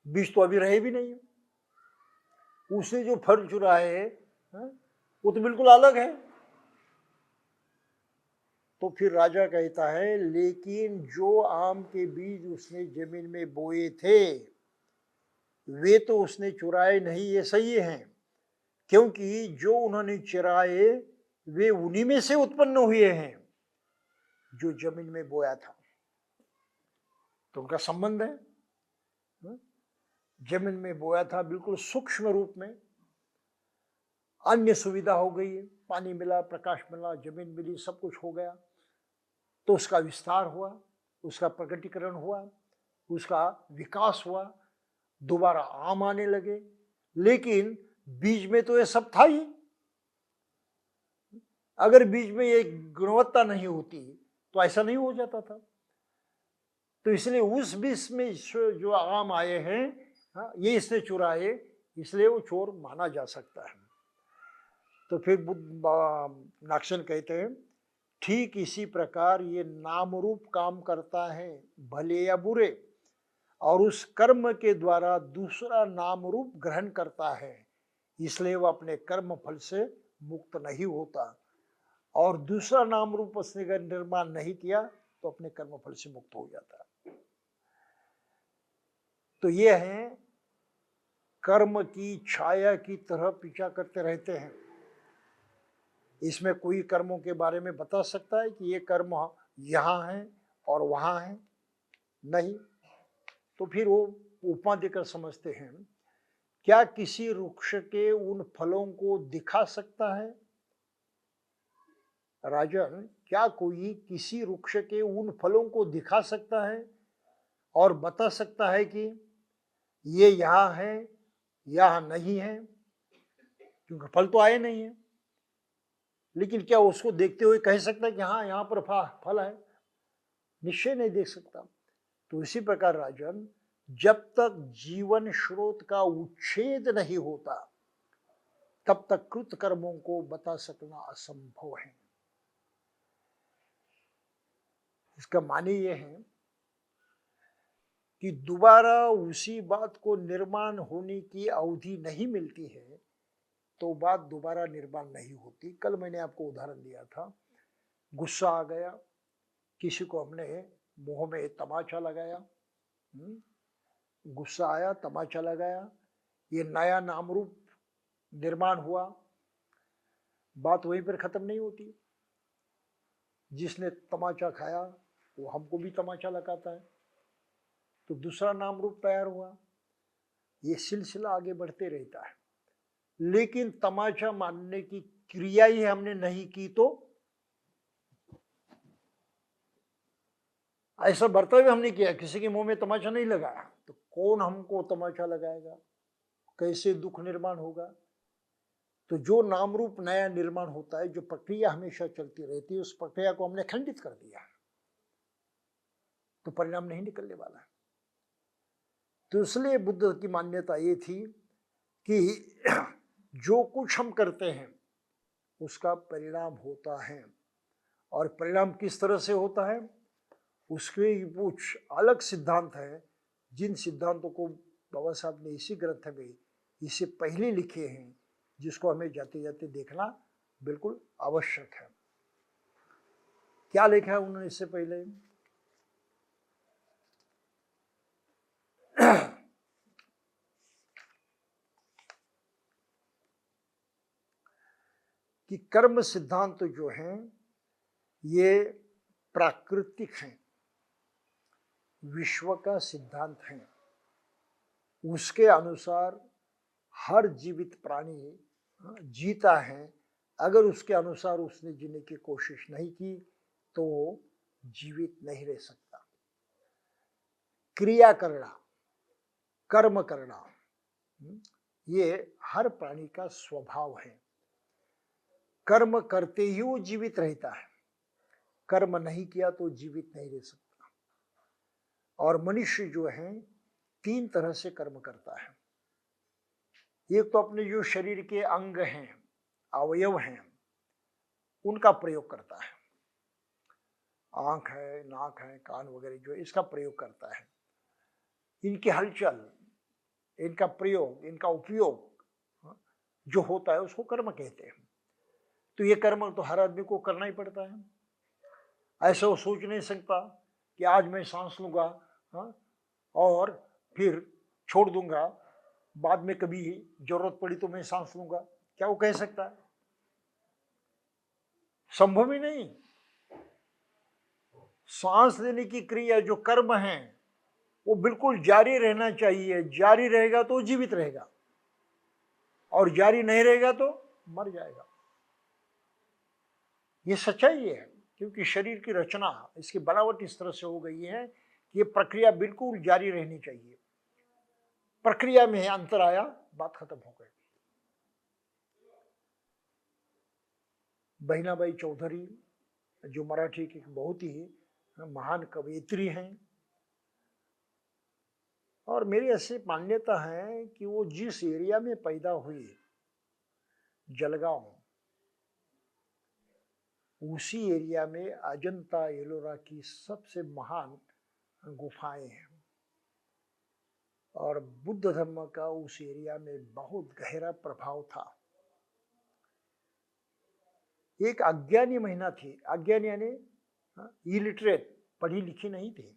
बीज तो अभी रहे भी नहीं, उसने जो फल चुराए वो तो बिल्कुल अलग है। तो फिर राजा कहता है, लेकिन जो आम के बीज उसने जमीन में बोए थे वे तो उसने चुराए नहीं, ये सही है, क्योंकि जो उन्होंने चुराए वे उन्हीं में से उत्पन्न हुए हैं जो जमीन में बोया था। तो उनका संबंध है, जमीन में बोया था बिल्कुल सूक्ष्म रूप में, अन्य सुविधा हो गई, पानी मिला, प्रकाश मिला, जमीन मिली, सब कुछ हो गया, तो उसका विस्तार हुआ, उसका प्रकटीकरण हुआ, उसका विकास हुआ, दोबारा आम आने लगे। लेकिन बीज में तो ये सब था ही। अगर बीज में ये गुणवत्ता नहीं होती तो ऐसा नहीं हो जाता था। तो इसलिए उस बीज में जो आम आए हैं, ये इसने चुराए, इसलिए वो चोर माना जा सकता है। तो फिर नागसेन कहते हैं, ठीक इसी प्रकार ये नाम रूप काम करता है, भले या बुरे, और उस कर्म के द्वारा दूसरा नाम रूप ग्रहण करता है, इसलिए वह अपने कर्म फल से मुक्त नहीं होता। और दूसरा नाम रूप उसने अगर निर्माण नहीं किया तो अपने कर्म फल से मुक्त हो जाता है। तो ये है कर्म की छाया की तरह पीछा करते रहते हैं। इसमें कोई कर्मों के बारे में बता सकता है कि ये कर्म यहाँ है और वहाँ है? नहीं। तो फिर वो उपमा देकर समझते हैं, क्या किसी वृक्ष के उन फलों को दिखा सकता है? राजन, क्या कोई किसी वृक्ष के उन फलों को दिखा सकता है और बता सकता है कि ये यहाँ है, यहाँ नहीं है? क्योंकि फल तो आए नहीं है। लेकिन क्या उसको देखते हुए कह सकता है कि हाँ, यहाँ पर फल है? निश्चय नहीं देख सकता। तो इसी प्रकार राजन, जब तक जीवन स्रोत का उच्छेद नहीं होता तब तक कृत कर्मों को बता सकना असंभव है। इसका माने यह है कि दोबारा उसी बात को निर्माण होने की अवधि नहीं मिलती है तो बात दोबारा निर्माण नहीं होती। कल मैंने आपको उदाहरण दिया था, गुस्सा आ गया, किसी को हमने मुंह में तमाचा लगाया, गुस्सा आया, तमाचा लगाया, ये नया नाम रूप निर्माण हुआ, बात वहीं पर खत्म नहीं होती। जिसने तमाचा खाया वो हमको भी तमाचा लगाता है, तो दूसरा नाम रूप तैयार हुआ। ये सिलसिला आगे बढ़ते रहता है। लेकिन तमाचा मारने की क्रिया ही हमने नहीं की तो ऐसा बर्ताव हमने किया, किसी के मुंह में तमाचा नहीं लगाया, तो कौन हमको तमाचा लगाएगा, कैसे दुख निर्माण होगा। तो जो नाम रूप नया निर्माण होता है, जो प्रक्रिया हमेशा चलती रहती है, उस प्रक्रिया को हमने खंडित कर दिया, तो परिणाम नहीं निकलने वाला है। तो इसलिए बुद्ध की मान्यता ये थी कि जो कुछ हम करते हैं उसका परिणाम होता है, और परिणाम किस तरह से होता है उसके कुछ अलग सिद्धांत हैं, जिन सिद्धांतों को बाबा साहब ने इसी ग्रंथ में इससे पहले लिखे हैं, जिसको हमें जाते जाते देखना बिल्कुल आवश्यक है। क्या लिखा है उन्होंने इससे पहले? कि कर्म सिद्धांत जो हैं ये प्राकृतिक हैं, विश्व का सिद्धांत है, उसके अनुसार हर जीवित प्राणी जीता है। अगर उसके अनुसार उसने जीने की कोशिश नहीं की तो जीवित नहीं रह सकता। क्रिया करना, कर्म करना, ये हर प्राणी का स्वभाव है। कर्म करते ही वो जीवित रहता है, कर्म नहीं किया तो जीवित नहीं रह सकता। और मनुष्य जो है 3 तरह से कर्म करता है। एक तो अपने जो शरीर के अंग हैं, अवयव हैं, उनका प्रयोग करता है, आंख है, नाक है, कान वगैरह, जो इसका प्रयोग करता है। इनकी हलचल, इनका प्रयोग, इनका उपयोग जो होता है उसको कर्म कहते हैं। तो ये कर्म तो हर आदमी को करना ही पड़ता है। ऐसा वो सोच नहीं सकता कि आज मैं सांस लूंगा और फिर छोड़ दूंगा, बाद में कभी जरूरत पड़ी तो मैं सांस लूंगा। क्या वो कह सकता है? संभव ही नहीं। सांस लेने की क्रिया जो कर्म है वो बिल्कुल जारी रहना चाहिए। जारी रहेगा तो जीवित रहेगा, और जारी नहीं रहेगा तो मर जाएगा। ये सच्चाई है, क्योंकि शरीर की रचना, इसकी बनावट इस तरह से हो गई है कि ये प्रक्रिया बिल्कुल जारी रहनी चाहिए। प्रक्रिया में अंतर आया, बात खत्म हो गई। बहिनाबाई चौधरी जो मराठी की बहुत ही महान कवयित्री हैं, और मेरी ऐसी मान्यता है कि वो जिस एरिया में पैदा हुई, जलगांव, उसी एरिया में अजंता एलोरा की सबसे महान गुफाएं हैं, और बुद्ध धर्म का उस एरिया में बहुत गहरा प्रभाव था। एक अज्ञानी महिला थी, अज्ञानी यानी इलिटरेट, पढ़ी लिखी नहीं थी,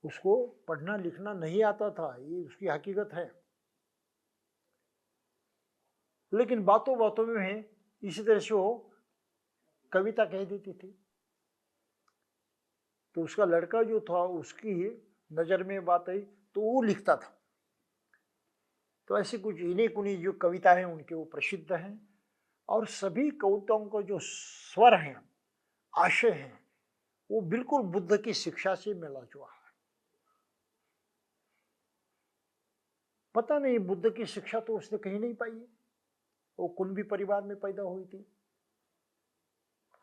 उसको पढ़ना लिखना नहीं आता था, ये उसकी हकीकत है। लेकिन बातों बातों में इसी तरह से वो कविता कह देती थी। तो उसका लड़का जो था, उसकी नजर में बात आई तो वो लिखता था। तो ऐसे कुछ इन्हीं कुनी जो कविता है उनके वो प्रसिद्ध हैं, और सभी कविताओं का जो स्वर है, आशय है, वो बिल्कुल बुद्ध की शिक्षा से मिला जुला है। पता नहीं बुद्ध की शिक्षा तो उसने कहीं नहीं पाई है। वो कुंभी परिवार में पैदा हुई थी,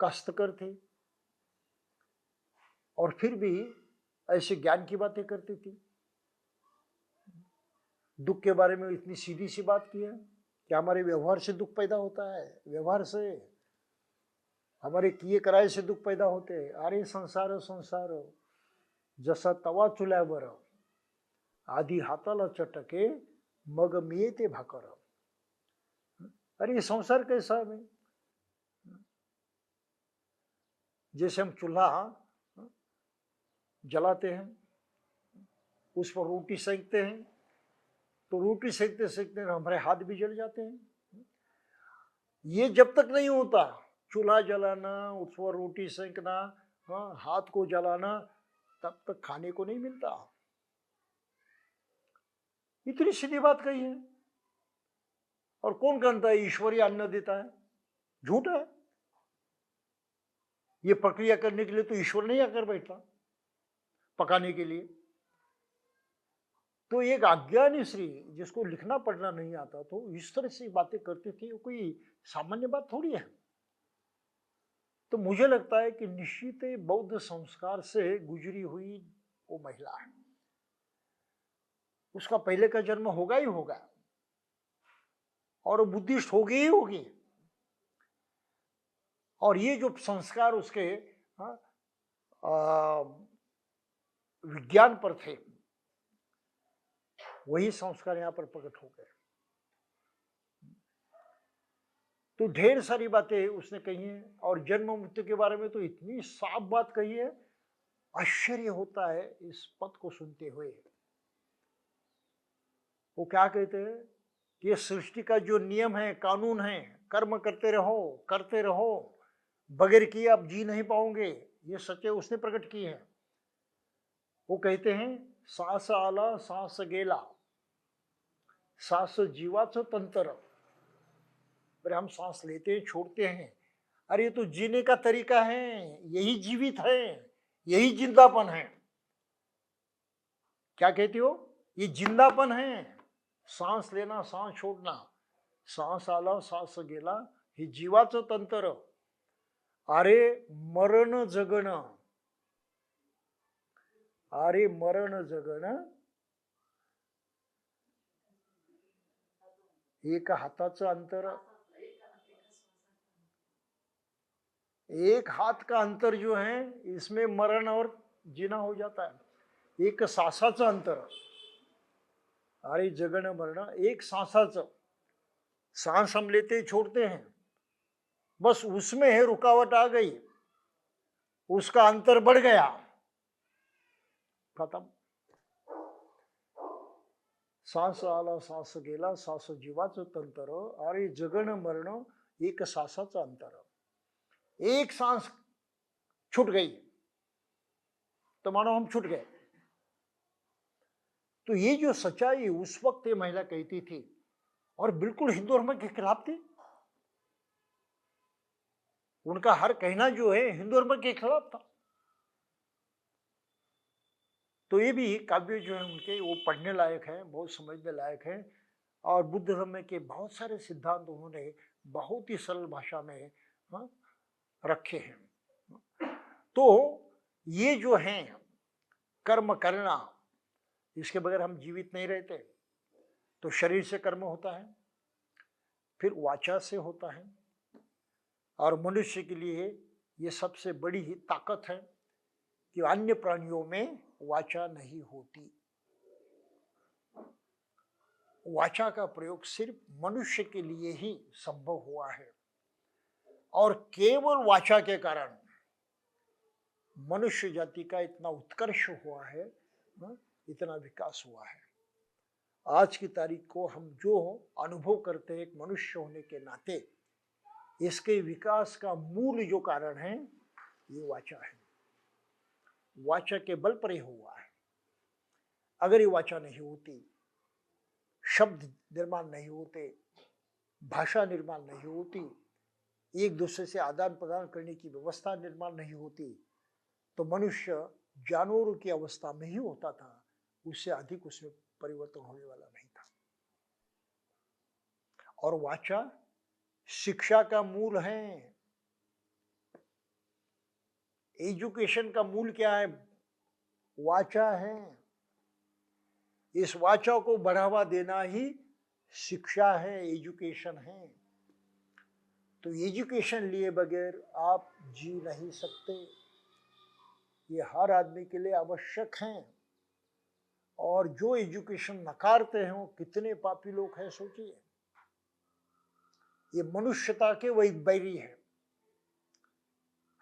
काश्तकर थे, और फिर भी ऐसे ज्ञान की बातें करती थी। दुख के बारे में इतनी सीधी सी बात की है कि हमारे व्यवहार से दुख पैदा होता है, व्यवहार से, हमारे किए कराए से दुख पैदा होते हैं। अरे संसार संसार जसा तवा चुल्यावर, आधी हाताला चटके मग मिळते भाकर। अरे ये संसार कैसा है? जैसे हम चूल्हा जलाते हैं, उस पर रोटी सेकते हैं, तो रोटी सेकते सेकते हमारे हाथ भी जल जाते हैं। ये जब तक नहीं होता, चूल्हा जलाना, उस पर रोटी सेकना, हाथ को जलाना, तब तक खाने को नहीं मिलता। इतनी सीधी बात कही है। और कौन कहता है ईश्वरीय अन्न देता है? झूठ है। ये प्रक्रिया करने के लिए तो ईश्वर नहीं आकर बैठता पकाने के लिए। तो एक अज्ञानी स्त्री जिसको लिखना पढ़ना नहीं आता तो इस तरह से बातें करती थी, कोई सामान्य बात थोड़ी है। तो मुझे लगता है कि निश्चित बौद्ध संस्कार से गुजरी हुई वो महिला है, उसका पहले का जन्म होगा ही होगा और वो बुद्धिस्ट होगी ही होगी। और ये जो संस्कार उसके विज्ञान पर थे, वही संस्कार यहां पर प्रकट हो गए। तो ढेर सारी बातें उसने कही हैं और जन्म मृत्यु के बारे में तो इतनी साफ बात कही है, आश्चर्य होता है इस पद को सुनते हुए। वो क्या कहते हैं कि ये सृष्टि का जो नियम है, कानून है, कर्म करते रहो, बगैर किए आप जी नहीं पाओगे, ये सच्चे उसने प्रकट की है। वो कहते हैं सांस आला सांस गेला, सांस जीवाचं तंत्र। अरे हम सांस लेते हैं छोड़ते हैं, अरे ये तो जीने का तरीका है, यही जीवित है, यही जिंदापन है। क्या कहती हो? ये जिंदापन है, सांस लेना सांस छोड़ना, सांस आला सांस गेला, हे जीवाचं तंत्र। अरे मरण जगणं, अरे मरण जगणं एक हाताचं अंतर, एक हाथ का अंतर जो है इसमें मरण और जीना हो जाता है। एक सांसाचं अंतर, अरे जगणं मरण एक सांसाचं, सांस हम लेते छोड़ते हैं, बस उसमें है रुकावट आ गई, उसका अंतर बढ़ गया, खत्म। सांस आला सांस गेला, सांस जीवाचं तंत्र, अरे जगणं मरण एक सांसाचं अंतर। एक सांस छूट गई तो मानो हम छूट गए। तो ये जो सच्चाई उस वक्त ये महिला कहती थी और बिल्कुल हिंदू धर्म के खिलाफ थी, उनका हर कहना जो है हिंदू धर्म के खिलाफ था। तो ये भी काव्य जो है उनके वो पढ़ने लायक है, बहुत समझने लायक है। और बुद्ध धर्म के बहुत सारे सिद्धांत उन्होंने बहुत ही सरल भाषा में रखे हैं। तो ये जो है कर्म करना, इसके बगैर हम जीवित नहीं रहते। तो शरीर से कर्म होता है, फिर वाचा से होता है, और मनुष्य के लिए ये सबसे बड़ी ही ताकत है कि अन्य प्राणियों में वाचा नहीं होती। वाचा का प्रयोग सिर्फ मनुष्य के लिए ही संभव हुआ है और केवल वाचा के कारण मनुष्य जाति का इतना उत्कर्ष हुआ है, इतना विकास हुआ है। आज की तारीख को हम जो अनुभव करते हैं एक मनुष्य होने के नाते, इसके विकास का मूल जो कारण है ये वाचा है। वाचा के बल पर ही हुआ है। अगर ये वाचा नहीं होती, शब्द निर्माण नहीं होते, भाषा निर्माण नहीं होती, एक दूसरे से आदान प्रदान करने की व्यवस्था निर्माण नहीं होती, तो मनुष्य जानवरों की अवस्था में ही होता था, उससे अधिक उसमें परिवर्तन होने वाला नहीं था। और वाचा शिक्षा का मूल है। एजुकेशन का मूल क्या है? वाचा है। इस वाचा को बढ़ावा देना ही शिक्षा है, एजुकेशन है। तो एजुकेशन लिए बगैर आप जी नहीं सकते, ये हर आदमी के लिए आवश्यक है। और जो एजुकेशन नकारते हैं वो कितने पापी लोग हैं सोचिए। ये मनुष्यता के वही बैरी है,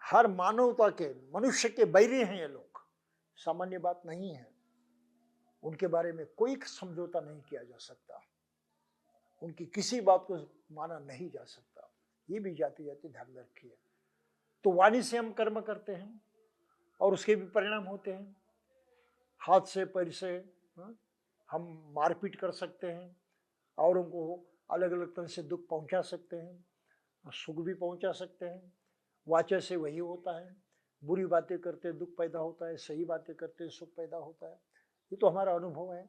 हर मानवता के, मनुष्य के बैरी हैं ये लोग, सामान्य बात नहीं है। उनके बारे में कोई समझौता नहीं किया जा सकता, उनकी किसी बात को माना नहीं जा सकता। ये भी जाति जाति ध्यान में रखिए। तो वाणी से हम कर्म करते हैं और उसके भी परिणाम होते हैं। हाथ से पैर से हम मारपीट कर सकते हैं, औरों को अलग अलग तरह से दुख पहुंचा सकते हैं, सुख भी पहुंचा सकते हैं। वाचा से वही होता है, बुरी बातें करते दुख पैदा होता है, सही बातें करते सुख पैदा होता है। ये तो हमारा अनुभव है।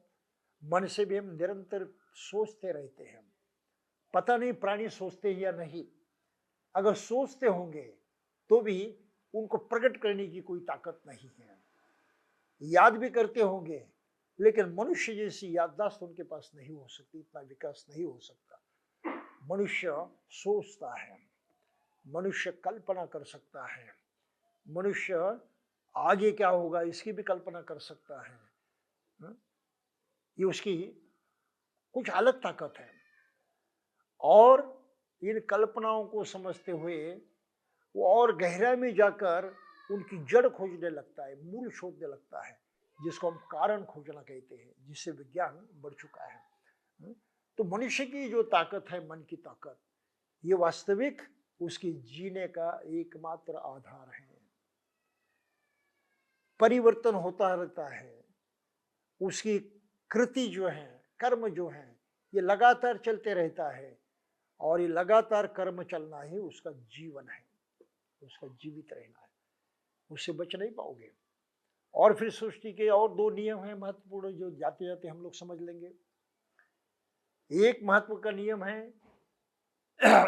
मन से भी हम निरंतर सोचते रहते हैं। पता नहीं प्राणी सोचते हैं या नहीं। अगर सोचते होंगे तो भी उनको प्रकट करने की कोई ताकत नहीं है। याद भी करते होंगे, लेकिन मनुष्य जैसी याददाश्त उनके पास नहीं हो सकती, इतना विकास नहीं हो सकता। मनुष्य सोचता है, मनुष्य कल्पना कर सकता है, मनुष्य आगे क्या होगा इसकी भी कल्पना कर सकता है। ये उसकी कुछ अलग ताकत है। और इन कल्पनाओं को समझते हुए वो और गहराई में जाकर उनकी जड़ खोजने लगता है, मूल खोजने लगता है, जिसको हम कारण खोजना कहते हैं, जिससे विज्ञान बढ़ चुका है। तो मनुष्य की जो ताकत है, मन की ताकत, ये वास्तविक उसकी जीने का एकमात्र आधार है। परिवर्तन होता रहता है, उसकी कृति जो है, कर्म जो है, ये लगातार चलते रहता है। और ये लगातार कर्म चलना ही उसका जीवन है, उसका जीवित रहना है, उससे बच नहीं पाओगे। और फिर सृष्टि के और दो नियम हैं महत्वपूर्ण, जो जाते जाते हम लोग समझ लेंगे। एक महत्व का नियम है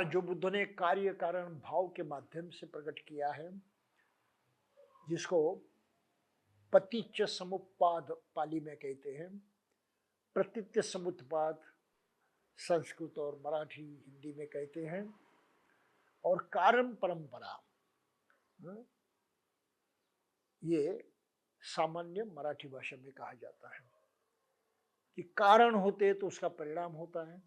जो बुद्ध ने कार्य कारण भाव के माध्यम से प्रकट किया है, जिसको पतिच्च समुत्पाद पाली में कहते हैं, प्रतीत्य समुत्पाद संस्कृत और मराठी हिंदी में कहते हैं, और कारण परंपरा ये सामान्य मराठी भाषा में कहा जाता है। कि कारण होते तो उसका परिणाम होता है,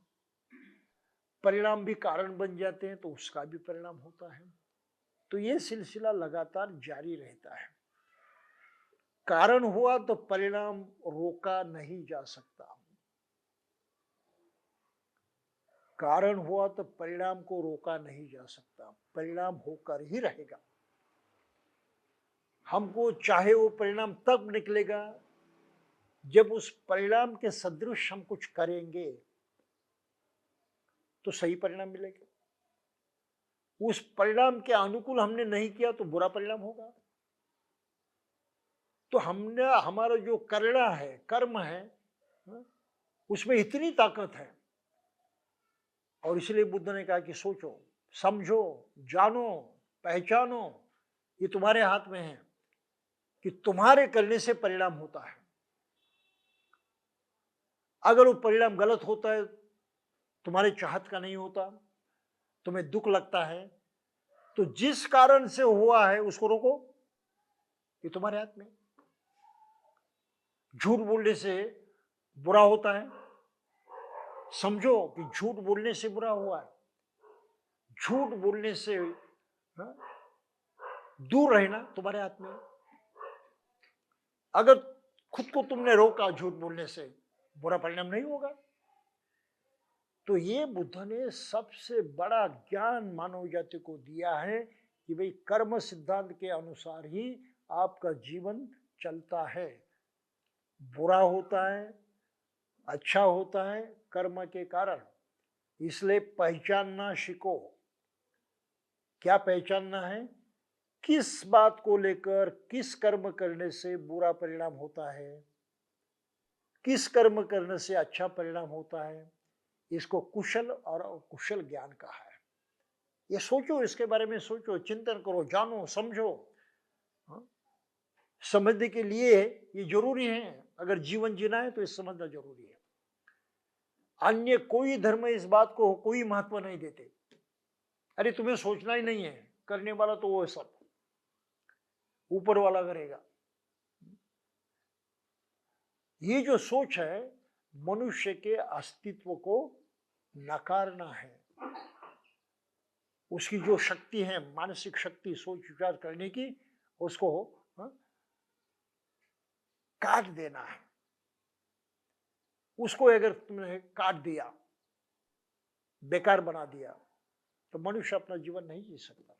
परिणाम भी कारण बन जाते हैं तो उसका भी परिणाम होता है। तो ये सिलसिला लगातार जारी रहता है। कारण हुआ तो परिणाम रोका नहीं जा सकता, कारण हुआ तो परिणाम को रोका नहीं जा सकता, परिणाम होकर ही रहेगा। हमको चाहे वो परिणाम तब निकलेगा जब उस परिणाम के सदृश हम कुछ करेंगे तो सही परिणाम मिलेगा। उस परिणाम के अनुकूल हमने नहीं किया तो बुरा परिणाम होगा। तो हमने हमारा जो करना है, कर्म है, उसमें इतनी ताकत है। और इसलिए बुद्ध ने कहा कि सोचो, समझो, जानो, पहचानो, ये तुम्हारे हाथ में है कि तुम्हारे करने से परिणाम होता है। अगर वो परिणाम गलत होता है, तुम्हारे चाहत का नहीं होता, तुम्हें दुख लगता है, तो जिस कारण से हुआ है उसको रोको, ये तुम्हारे हाथ में। झूठ बोलने से बुरा होता है, समझो कि झूठ बोलने से बुरा हुआ है। झूठ बोलने से दूर रहना तुम्हारे हाथ में। अगर खुद को तुमने रोका झूठ बोलने से, बुरा परिणाम नहीं होगा। तो ये बुद्ध ने सबसे बड़ा ज्ञान मानव जाति को दिया है कि भाई कर्म सिद्धांत के अनुसार ही आपका जीवन चलता है। बुरा होता है, अच्छा होता है कर्म के कारण। इसलिए पहचानना सीखो। क्या पहचानना है? किस बात को लेकर, किस कर्म करने से बुरा परिणाम होता है, किस कर्म करने से अच्छा परिणाम होता है। इसको कुशल और अकुशल ज्ञान कहा है। ये सोचो, इसके बारे में सोचो, चिंतन करो, जानो, समझो। समझने के लिए ये जरूरी है। अगर जीवन जीना है तो ये समझना जरूरी है। अन्य कोई धर्म इस बात को कोई महत्व नहीं देते। अरे तुम्हें सोचना ही नहीं है, करने वाला तो वो सब ऊपर वाला करेगा। ये जो सोच है मनुष्य के अस्तित्व को नकारना है। उसकी जो शक्ति है, मानसिक शक्ति, सोच विचार करने की, उसको काट देना है। उसको अगर तुमने काट दिया, बेकार बना दिया, तो मनुष्य अपना जीवन नहीं जी सकता।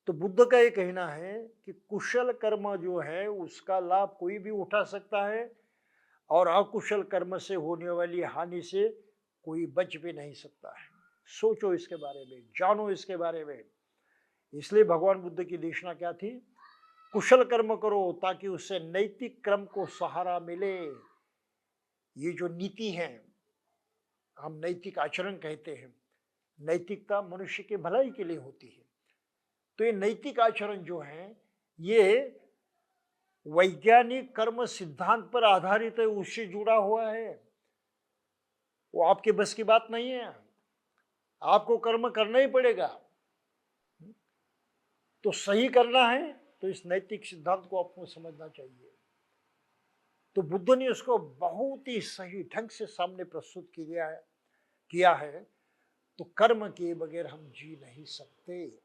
तो बुद्ध का ये कहना है कि कुशल कर्म जो है उसका लाभ कोई भी उठा सकता है, और अकुशल कर्म से होने वाली हानि से कोई बच भी नहीं सकता है। सोचो इसके बारे में, जानो इसके बारे में। इसलिए भगवान बुद्ध की देशना क्या थी? कुशल कर्म करो ताकि उससे नैतिक क्रम को सहारा मिले। ये जो नीति है, हम नैतिक आचरण कहते हैं, नैतिकता मनुष्य के भलाई के लिए होती है। तो ये नैतिक आचरण जो है, ये वैज्ञानिक कर्म सिद्धांत पर आधारित है, उससे जुड़ा हुआ है। वो आपके बस की बात नहीं है, आपको कर्म करना ही पड़ेगा। तो सही करना है तो इस नैतिक सिद्धांत को आपको समझना चाहिए। तो बुद्ध ने उसको बहुत ही सही ढंग से सामने प्रस्तुत किया है। तो कर्म किए बगैर हम जी नहीं सकते।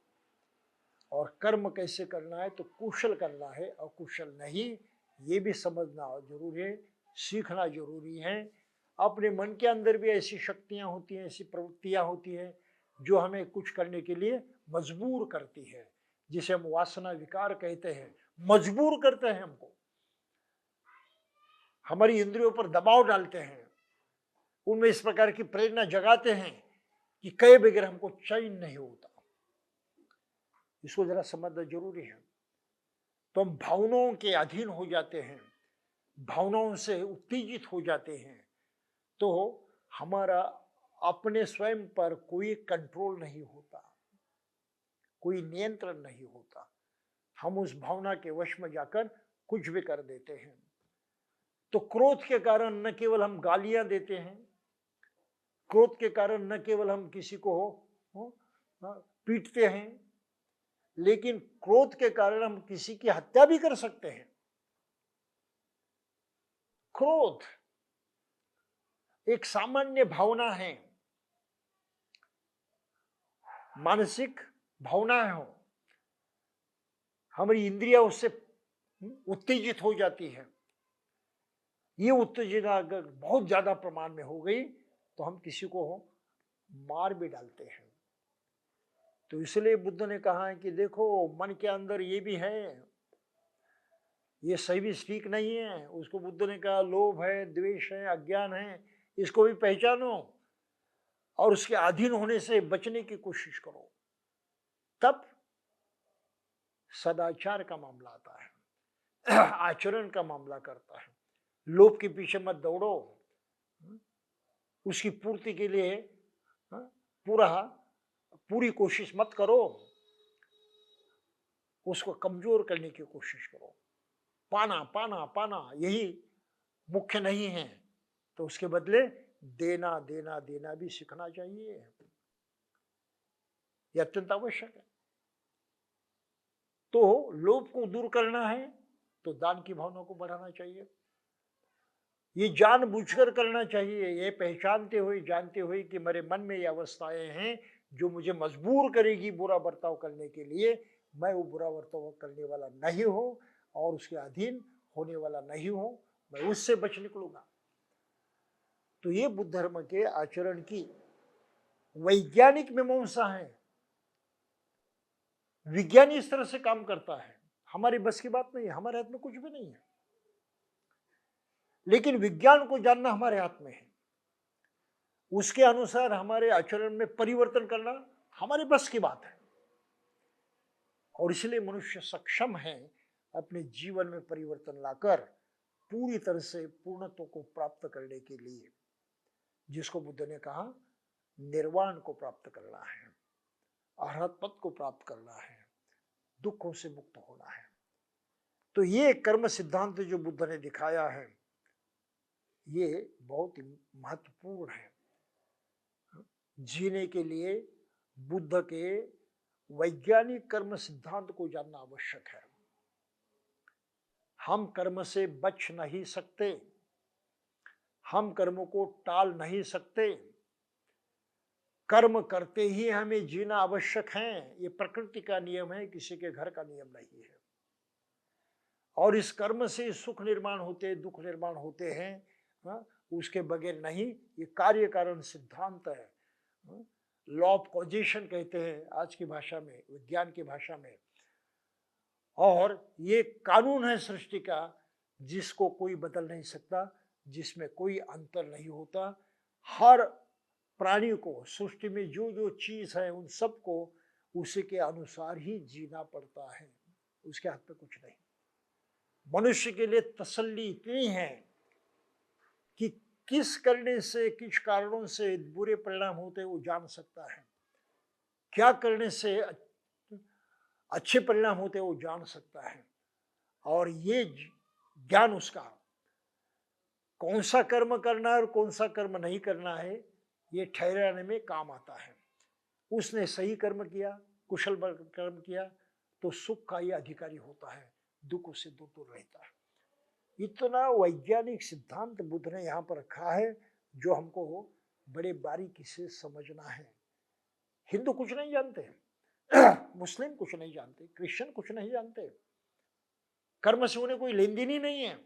और कर्म कैसे करना है? तो कुशल करना है, अकुशल नहीं। ये भी समझना जरूरी है, सीखना जरूरी है। अपने मन के अंदर भी ऐसी शक्तियां होती हैं, ऐसी प्रवृत्तियां होती हैं जो हमें कुछ करने के लिए मजबूर करती है, जिसे हम वासना विकार कहते हैं। मजबूर करते हैं हमको, हमारी इंद्रियों पर दबाव डालते हैं, उनमें इस प्रकार की प्रेरणा जगाते हैं कि कई बगैर हमको चैन नहीं होता। इसको जरा समझना जरूरी है। तो हम भावनाओं के अधीन हो जाते हैं, भावनाओं से उत्तेजित हो जाते हैं। तो हमारा अपने स्वयं पर कोई कंट्रोल नहीं होता, कोई नियंत्रण नहीं होता। हम उस भावना के वश में जाकर कुछ भी कर देते हैं। तो क्रोध के कारण न केवल हम गालियां देते हैं, क्रोध के कारण न केवल हम किसी को पीटते हैं, लेकिन क्रोध के कारण हम किसी की हत्या भी कर सकते हैं। क्रोध एक सामान्य भावना है, मानसिक भावना है। हमारी इंद्रियां उससे उत्तेजित हो जाती है। ये उत्तेजना अगर बहुत ज्यादा प्रमाण में हो गई तो हम किसी को मार भी डालते हैं। तो इसलिए बुद्ध ने कहा है कि देखो, मन के अंदर ये भी है, ये सही भी ठीक नहीं है। उसको बुद्ध ने कहा लोभ है, द्वेष है, अज्ञान है, इसको भी पहचानो और उसके अधीन होने से बचने की कोशिश करो। तब सदाचार का मामला आता है, आचरण का मामला करता है। लोभ के पीछे मत दौड़ो, उसकी पूर्ति के लिए पूरी कोशिश मत करो, उसको कमजोर करने की कोशिश करो। पाना पाना पाना यही मुख्य नहीं है, तो उसके बदले देना देना देना भी सीखना चाहिए। यह अत्यंत आवश्यक है। तो लोभ को दूर करना है तो दान की भावना को बढ़ाना चाहिए। ये जानबूझकर करना चाहिए, ये पहचानते हुए जानते हुए कि मेरे मन में ये अवस्थाएं हैं जो मुझे मजबूर करेगी बुरा बर्ताव करने के लिए। मैं वो बुरा बर्ताव करने वाला नहीं हूं और उसके अधीन होने वाला नहीं हूं, मैं उससे बच निकलूंगा। तो ये बुद्ध धर्म के आचरण की वैज्ञानिक मीमांसा है। विज्ञान इस तरह से काम करता है, हमारी बस की बात नहीं है, हमारे हाथ में कुछ भी नहीं है। लेकिन विज्ञान को जानना हमारे हाथ में है, उसके अनुसार हमारे आचरण में परिवर्तन करना हमारे बस की बात है। और इसलिए मनुष्य सक्षम है अपने जीवन में परिवर्तन लाकर पूरी तरह से पूर्णत्व को प्राप्त करने के लिए, जिसको बुद्ध ने कहा निर्वाण को प्राप्त करना है, अरहत पद को प्राप्त करना है, दुखों से मुक्त होना है। तो ये कर्म सिद्धांत जो बुद्ध ने दिखाया है, ये बहुत ही महत्वपूर्ण है। जीने के लिए बुद्ध के वैज्ञानिक कर्म सिद्धांत को जानना आवश्यक है। हम कर्म से बच नहीं सकते, हम कर्मों को टाल नहीं सकते। कर्म करते ही हमें जीना आवश्यक है, ये प्रकृति का नियम है, किसी के घर का नियम नहीं है। और इस कर्म से सुख निर्माण होते, दुख निर्माण होते हैं, उसके बगैर नहीं। ये कार्य कारण सिद्धांत है, लॉ ऑफ कॉजेशन कहते हैं आज की भाषा में, विज्ञान की भाषा में। और ये कानून है सृष्टि का, जिसको कोई बदल नहीं सकता, जिसमें कोई अंतर नहीं होता। हर प्राणी को, सृष्टि में जो जो चीज है उन सबको उसी के अनुसार ही जीना पड़ता है, उसके हाथ में कुछ नहीं। मनुष्य के लिए तसल्ली इतनी है कि किस करने से, किस कारणों से बुरे परिणाम होते हैं वो जान सकता है, क्या करने से अच्छे परिणाम होते हैं वो जान सकता है। और ये ज्ञान उसका कौन सा कर्म करना है और कौन सा कर्म नहीं करना है ये ठहराने में काम आता है। उसने सही कर्म किया, कुशल कर्म किया तो सुख का ही अधिकारी होता है, दुख से दूर रहता है। इतना वैज्ञानिक सिद्धांत बुद्ध ने यहाँ पर रखा है जो हमको बड़े बारीकी से समझना है। हिंदू कुछ नहीं जानते, मुस्लिम कुछ नहीं जानते, क्रिश्चियन कुछ नहीं जानते, कर्म से उन्हें कोई लेन देन ही नहीं है,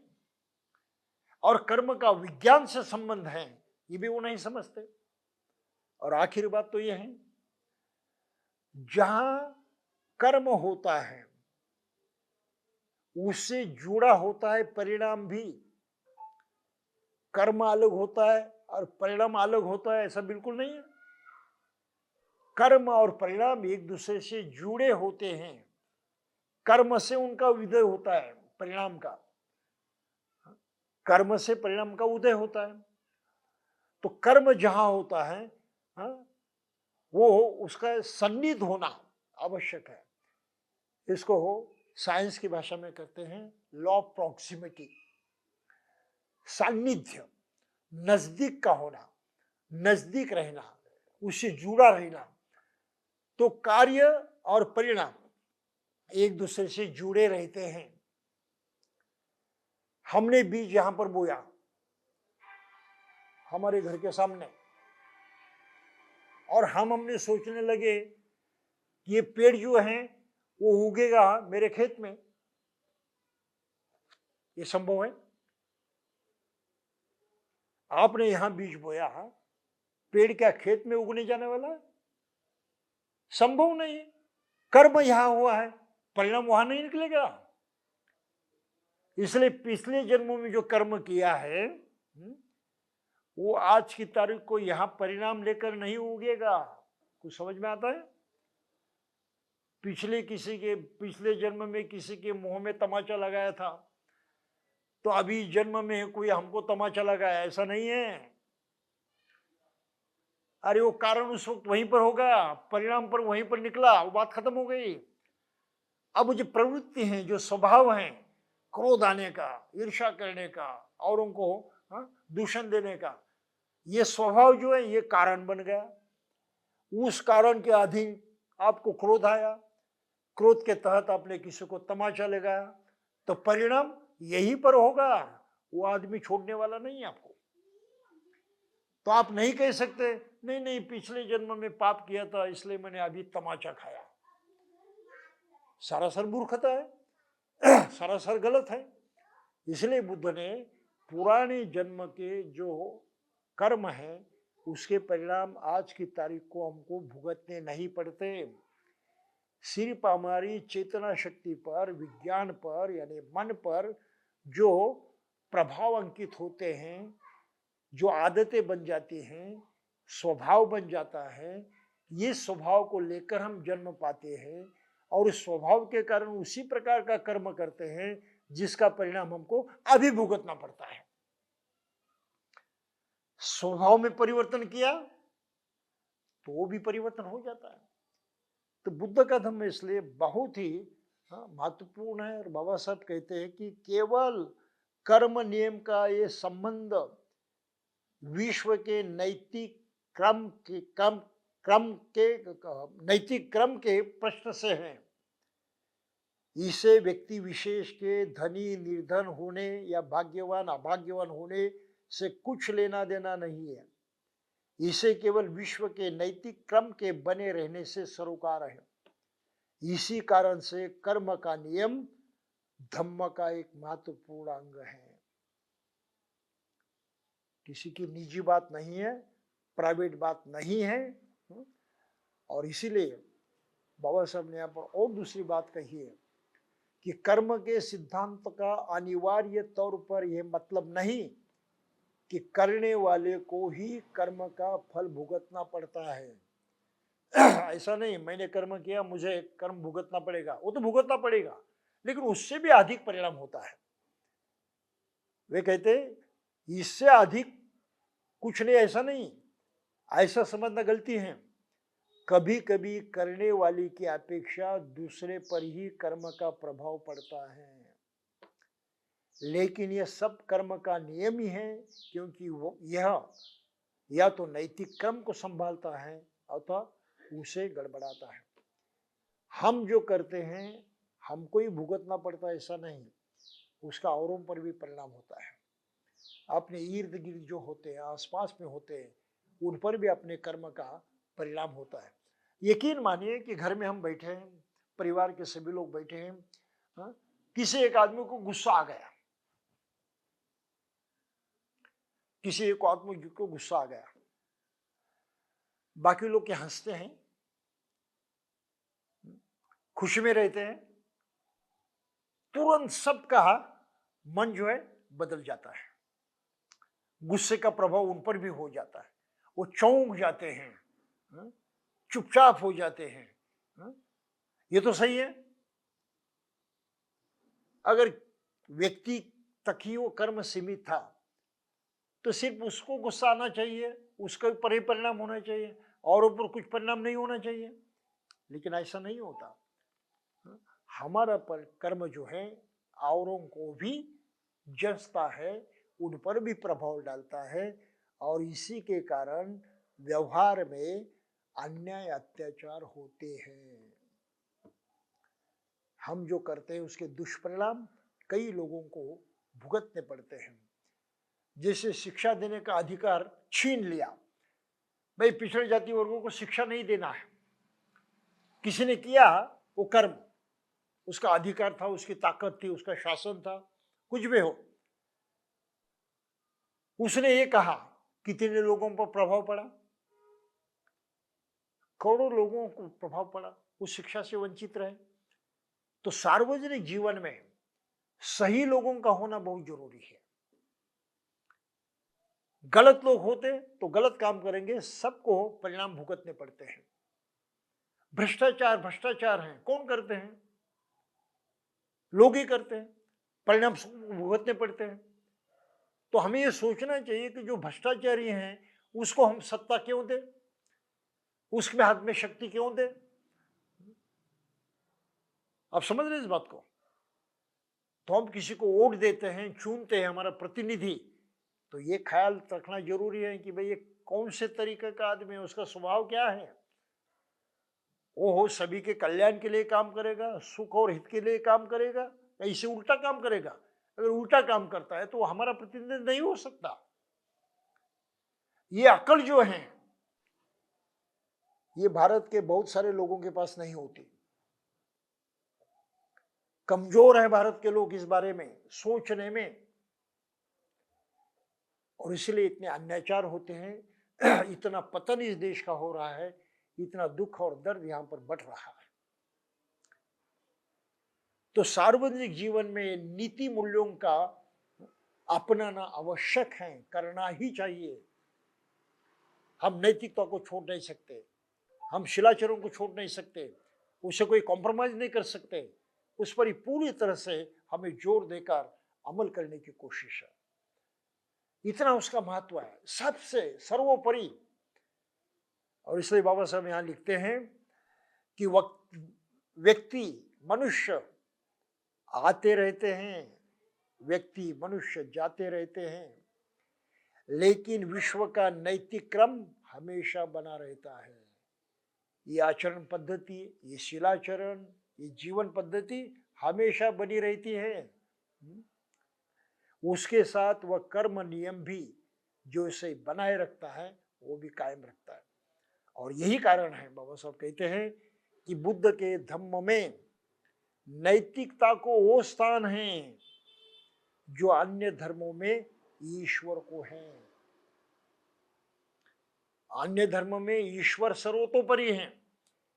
और कर्म का विज्ञान से संबंध है ये भी वो नहीं समझते। और आखिरी बात तो ये है, जहां कर्म होता है उससे जुड़ा होता है परिणाम भी। कर्म अलग होता है और परिणाम अलग होता है ऐसा बिल्कुल नहीं है। कर्म और परिणाम एक दूसरे से जुड़े होते हैं, कर्म से उनका उदय होता है, परिणाम का, कर्म से परिणाम का उदय होता है। तो कर्म जहां होता है वो उसका सन्निध होना आवश्यक है। इसको साइंस की भाषा में कहते हैं लॉ ऑफ प्रॉक्सिमिटी, सान्निध्य, नजदीक का होना, नजदीक रहना, उससे जुड़ा रहना। तो कार्य और परिणाम एक दूसरे से जुड़े रहते हैं। हमने बीज यहां पर बोया हमारे घर के सामने, और हमने सोचने लगे कि ये पेड़ जो है वो उगेगा मेरे खेत में। ये संभव है? आपने यहां बीज बोया, पेड़ क्या खेत में उगने जाने वाला है? संभव नहीं है। कर्म यहां हुआ है, परिणाम वहां नहीं निकलेगा। इसलिए पिछले जन्मों में जो कर्म किया है वो आज की तारीख को यहां परिणाम लेकर नहीं उगेगा। कुछ समझ में आता है? पिछले जन्म में किसी के मुंह में तमाचा लगाया था तो अभी जन्म में कोई हमको तमाचा लगाया, ऐसा नहीं है। अरे वो कारण उस वक्त वहीं पर होगा, परिणाम पर वहीं पर निकला, वो बात खत्म हो गई। अब जो प्रवृत्ति है, जो स्वभाव है, क्रोध आने का, ईर्ष्या करने का, औरों को दूषण देने का, ये स्वभाव जो है ये कारण बन गया। उस कारण के अधीन आपको क्रोध आया, क्रोध के तहत आपने किसी को तमाचा लगाया, तो परिणाम यही पर होगा, वो आदमी छोड़ने वाला नहीं है आपको। तो आप नहीं कह सकते नहीं नहीं पिछले जन्म में पाप किया था इसलिए मैंने अभी तमाचा खाया। सरासर मूर्खता है, सरासर गलत है। इसलिए बुद्ध ने पुराने जन्म के जो कर्म है उसके परिणाम आज की तारीख को हमको भुगतने नहीं पड़ते। सिर्फ हमारी चेतना शक्ति पर, विज्ञान पर, यानी मन पर जो प्रभाव अंकित होते हैं, जो आदतें बन जाती हैं, स्वभाव बन जाता है, ये स्वभाव को लेकर हम जन्म पाते हैं और उस स्वभाव के कारण उसी प्रकार का कर्म करते हैं जिसका परिणाम हमको अभी भुगतना पड़ता है। स्वभाव में परिवर्तन किया तो वो भी परिवर्तन हो जाता है। तो बुद्ध का धर्म इसलिए बहुत ही महत्वपूर्ण है। और बाबा साहब कहते हैं कि केवल कर्म नियम का ये संबंध विश्व के नैतिक क्रम के प्रश्न से है। इसे व्यक्ति विशेष के धनी निर्धन होने या भाग्यवान अभाग्यवान होने से कुछ लेना देना नहीं है। इसे केवल विश्व के नैतिक क्रम के बने रहने से सरोकार है। इसी कारण से कर्म का नियम धम्म का एक महत्वपूर्ण अंग है। किसी की निजी बात नहीं है, प्राइवेट बात नहीं है। और इसीलिए बाबा साहब ने यहाँ पर और दूसरी बात कही है कि कर्म के सिद्धांत का अनिवार्य तौर पर यह मतलब नहीं कि करने वाले को ही कर्म का फल भुगतना पड़ता है। ऐसा नहीं मैंने कर्म किया मुझे कर्म भुगतना पड़ेगा, वो तो भुगतना पड़ेगा, लेकिन उससे भी अधिक परिणाम होता है। वे कहते इससे अधिक कुछ नहीं, ऐसा नहीं, ऐसा समझना गलती है। कभी कभी करने वाले की अपेक्षा दूसरे पर ही कर्म का प्रभाव पड़ता है, लेकिन यह सब कर्म का नियम ही है, क्योंकि वो यह या तो नैतिक क्रम को संभालता है अथवा उसे गड़बड़ाता है। हम जो करते हैं हमको ही भुगतना पड़ता है ऐसा नहीं, उसका औरों पर भी परिणाम होता है। अपने इर्द गिर्द जो होते हैं, आसपास में होते हैं, उन पर भी अपने कर्म का परिणाम होता है। यकीन मानिए कि घर में हम बैठे हैं, परिवार के सभी लोग बैठे हैं, हाँ? किसी एक आदमी को गुस्सा आ गया, किसी एक आदमी को गुस्सा आ गया, बाकी लोग क्या हंसते हैं, खुशी में रहते हैं, तुरंत सबका मन जो है बदल जाता है, गुस्से का प्रभाव उन पर भी हो जाता है, वो चौंक जाते हैं, हाँ? चुपचाप हो जाते हैं, हाँ? ये तो सही है। अगर व्यक्ति तक ही वो कर्म सीमित था तो सिर्फ उसको गुस्सा आना चाहिए, उसका पर ही परिणाम होना चाहिए, और ऊपर कुछ परिणाम नहीं होना चाहिए, लेकिन ऐसा नहीं होता। हाँ? हमारा पर कर्म जो है औरों को भी जसता है, उन पर भी प्रभाव डालता है, और इसी के कारण व्यवहार में अन्याय अत्याचार होते हैं। हम जो करते हैं उसके दुष्परिणाम कई लोगों को भुगतने पड़ते हैं। जैसे शिक्षा देने का अधिकार छीन लिया, भाई पिछड़े जाति वर्गों को शिक्षा नहीं देना है, किसी ने किया वो कर्म, उसका अधिकार था, उसकी ताकत थी, उसका शासन था, कुछ भी हो, उसने ये कहा, कितने लोगों पर प्रभाव पड़ा, करोड़ों लोगों को प्रभाव पड़ा, उस शिक्षा से वंचित रहे। तो सार्वजनिक जीवन में सही लोगों का होना बहुत जरूरी है। गलत लोग होते तो गलत काम करेंगे, सबको परिणाम भुगतने पड़ते हैं। भ्रष्टाचार भ्रष्टाचार है, कौन करते हैं, लोग ही करते हैं, परिणाम भुगतने पड़ते हैं। तो हमें यह सोचना चाहिए कि जो भ्रष्टाचारी हैं उसको हम सत्ता क्यों दें, उसके हाथ में शक्ति क्यों दें। आप समझ रहे हैं इस बात को? तो हम किसी को वोट देते हैं, चुनते हैं हमारा प्रतिनिधि, तो ये ख्याल रखना जरूरी है कि भाई ये कौन से तरीके का आदमी है, उसका स्वभाव क्या है, वो हो सभी के कल्याण के लिए काम करेगा, सुख और हित के लिए काम करेगा, या इसे उल्टा काम करेगा। अगर उल्टा काम करता है तो वो हमारा प्रतिनिधि नहीं हो सकता। ये अकल जो है ये भारत के बहुत सारे लोगों के पास नहीं होती। कमजोर है भारत के लोग इस बारे में सोचने में, और इसलिए इतने अत्याचार होते हैं, इतना पतन इस देश का हो रहा है, इतना दुख और दर्द यहां पर बढ़ रहा है। तो सार्वजनिक जीवन में नीति मूल्यों का अपनाना आवश्यक है, करना ही चाहिए। हम नैतिकता को छोड़ नहीं सकते, हम शिलाचारों को छोड़ नहीं सकते, उसे कोई कॉम्प्रोमाइज नहीं कर सकते, उस पर ही पूरी तरह से हमें जोर देकर अमल करने की कोशिश है। इतना उसका महत्व है, सबसे सर्वोपरि। और इसलिए बाबा साहब यहां लिखते हैं कि व्यक्ति मनुष्य आते रहते हैं, व्यक्ति मनुष्य जाते रहते हैं, लेकिन विश्व का नैतिक क्रम हमेशा बना रहता है। ये आचरण पद्धति, ये शिलाचरण, ये जीवन पद्धति हमेशा बनी रहती है। उसके साथ वह कर्म नियम भी जो इसे बनाए रखता है वो भी कायम रखता है। और यही कारण है, बाबा साहब कहते हैं कि बुद्ध के धम्म में नैतिकता को वो स्थान है जो अन्य धर्मों में ईश्वर को है। अन्य धर्म में ईश्वर सर्वतोपरि है,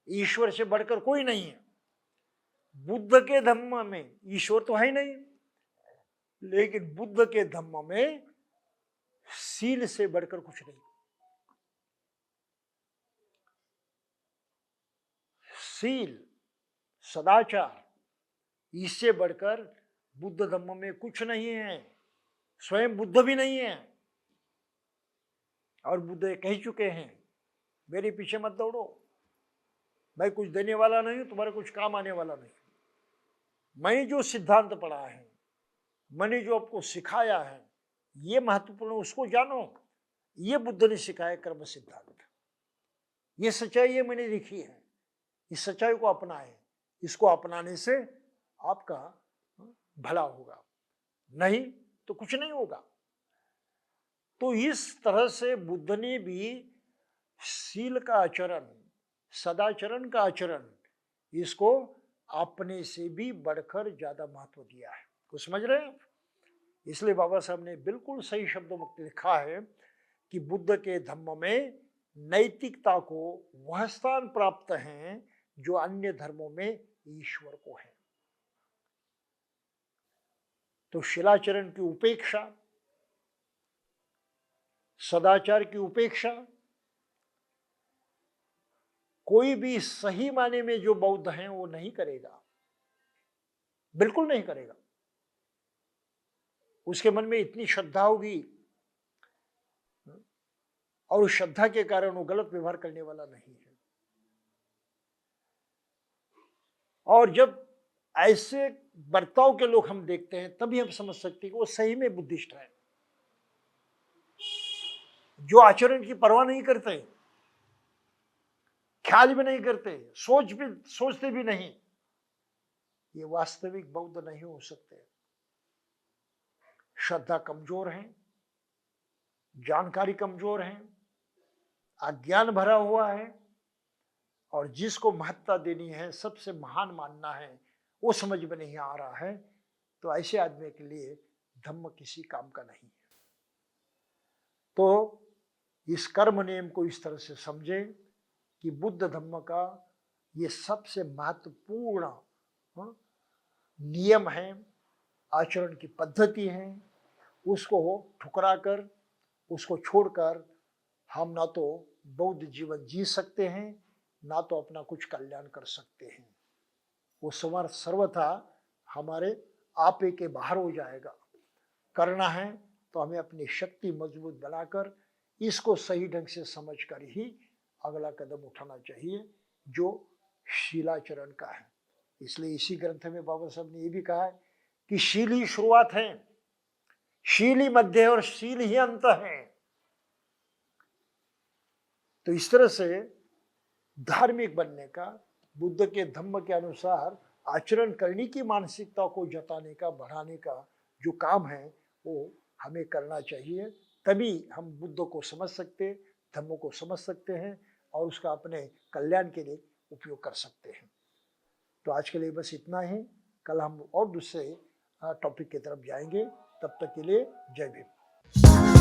ईश्वर से बढ़कर कोई नहीं है। बुद्ध के धम्म में ईश्वर तो है ही नहीं, लेकिन बुद्ध के धम्म में सील से बढ़कर कुछ नहीं। सील, सदाचार, इससे बढ़कर बुद्ध धम्म में कुछ नहीं है। स्वयं बुद्ध भी नहीं है। और बुद्ध ये कह चुके हैं, मेरे पीछे मत दौड़ो, मैं कुछ देने वाला नहीं हूं, तुम्हारे कुछ काम आने वाला नहीं। मैंने जो सिद्धांत पढ़ा है, मैंने जो आपको सिखाया है, ये महत्वपूर्ण, उसको जानो। ये बुद्ध ने सिखाया कर्म सिद्धांत। ये सच्चाई है, मैंने लिखी है। इस सच्चाई को अपनाएं। इसको अपनाने से आपका भला होगा, नहीं तो कुछ नहीं होगा। तो इस तरह से बुद्ध ने भी सील का आचरण, सदाचरण का आचरण, इसको अपने से भी बढ़कर ज्यादा महत्व दिया है। कुछ समझ रहे हैं? इसलिए बाबा साहब ने बिल्कुल सही शब्दों में लिखा है कि बुद्ध के धम्म में नैतिकता को वह स्थान प्राप्त है जो अन्य धर्मों में ईश्वर को है। तो शिलाचरण की उपेक्षा, सदाचार की उपेक्षा, कोई भी सही माने में जो बौद्ध हैं वो नहीं करेगा, बिल्कुल नहीं करेगा। उसके मन में इतनी श्रद्धा होगी और उस श्रद्धा के कारण वो गलत व्यवहार करने वाला नहीं है। और जब ऐसे बर्ताव के लोग हम देखते हैं तभी हम समझ सकते हैं कि वो सही में बुद्धिस्ट है। जो आचरण की परवाह नहीं करते, ख्याल भी नहीं करते, सोचते भी नहीं, ये वास्तविक बौद्ध नहीं हो सकते। श्रद्धा कमजोर है, जानकारी कमजोर है, अज्ञान भरा हुआ है, और जिसको महत्ता देनी है, सबसे महान मानना है, वो समझ में नहीं आ रहा है। तो ऐसे आदमी के लिए धम्म किसी काम का नहीं है। तो इस कर्म नियम को इस तरह से समझे कि बुद्ध धम्म का ये सबसे महत्वपूर्ण नियम है, आचरण की पद्धति है। उसको ठुकरा कर, उसको छोड़कर हम ना तो बौद्ध जीवन जी सकते हैं, ना तो अपना कुछ कल्याण कर सकते हैं। वो सर्वथा हमारे आपे के बाहर हो जाएगा। करना है तो हमें अपनी शक्ति मजबूत बनाकर इसको सही ढंग से समझकर ही अगला कदम उठाना चाहिए, जो शीलाचरण का है। इसलिए इसी ग्रंथ में बाबा साहब ने ये भी कहा है कि शील ही शुरुआत है, शील ही मध्य और शील ही अंत है। तो इस तरह से धार्मिक बनने का, बुद्ध के धम्म के अनुसार आचरण करने की मानसिकता को जताने का, बढ़ाने का जो काम है वो हमें करना चाहिए। तभी हम बुद्ध को समझ सकते, धम्म को समझ सकते हैं और उसका अपने कल्याण के लिए उपयोग कर सकते हैं। तो आज के लिए बस इतना ही। कल हम और दूसरे टॉपिक की तरफ जाएंगे। तब तक के लिए जय भीम।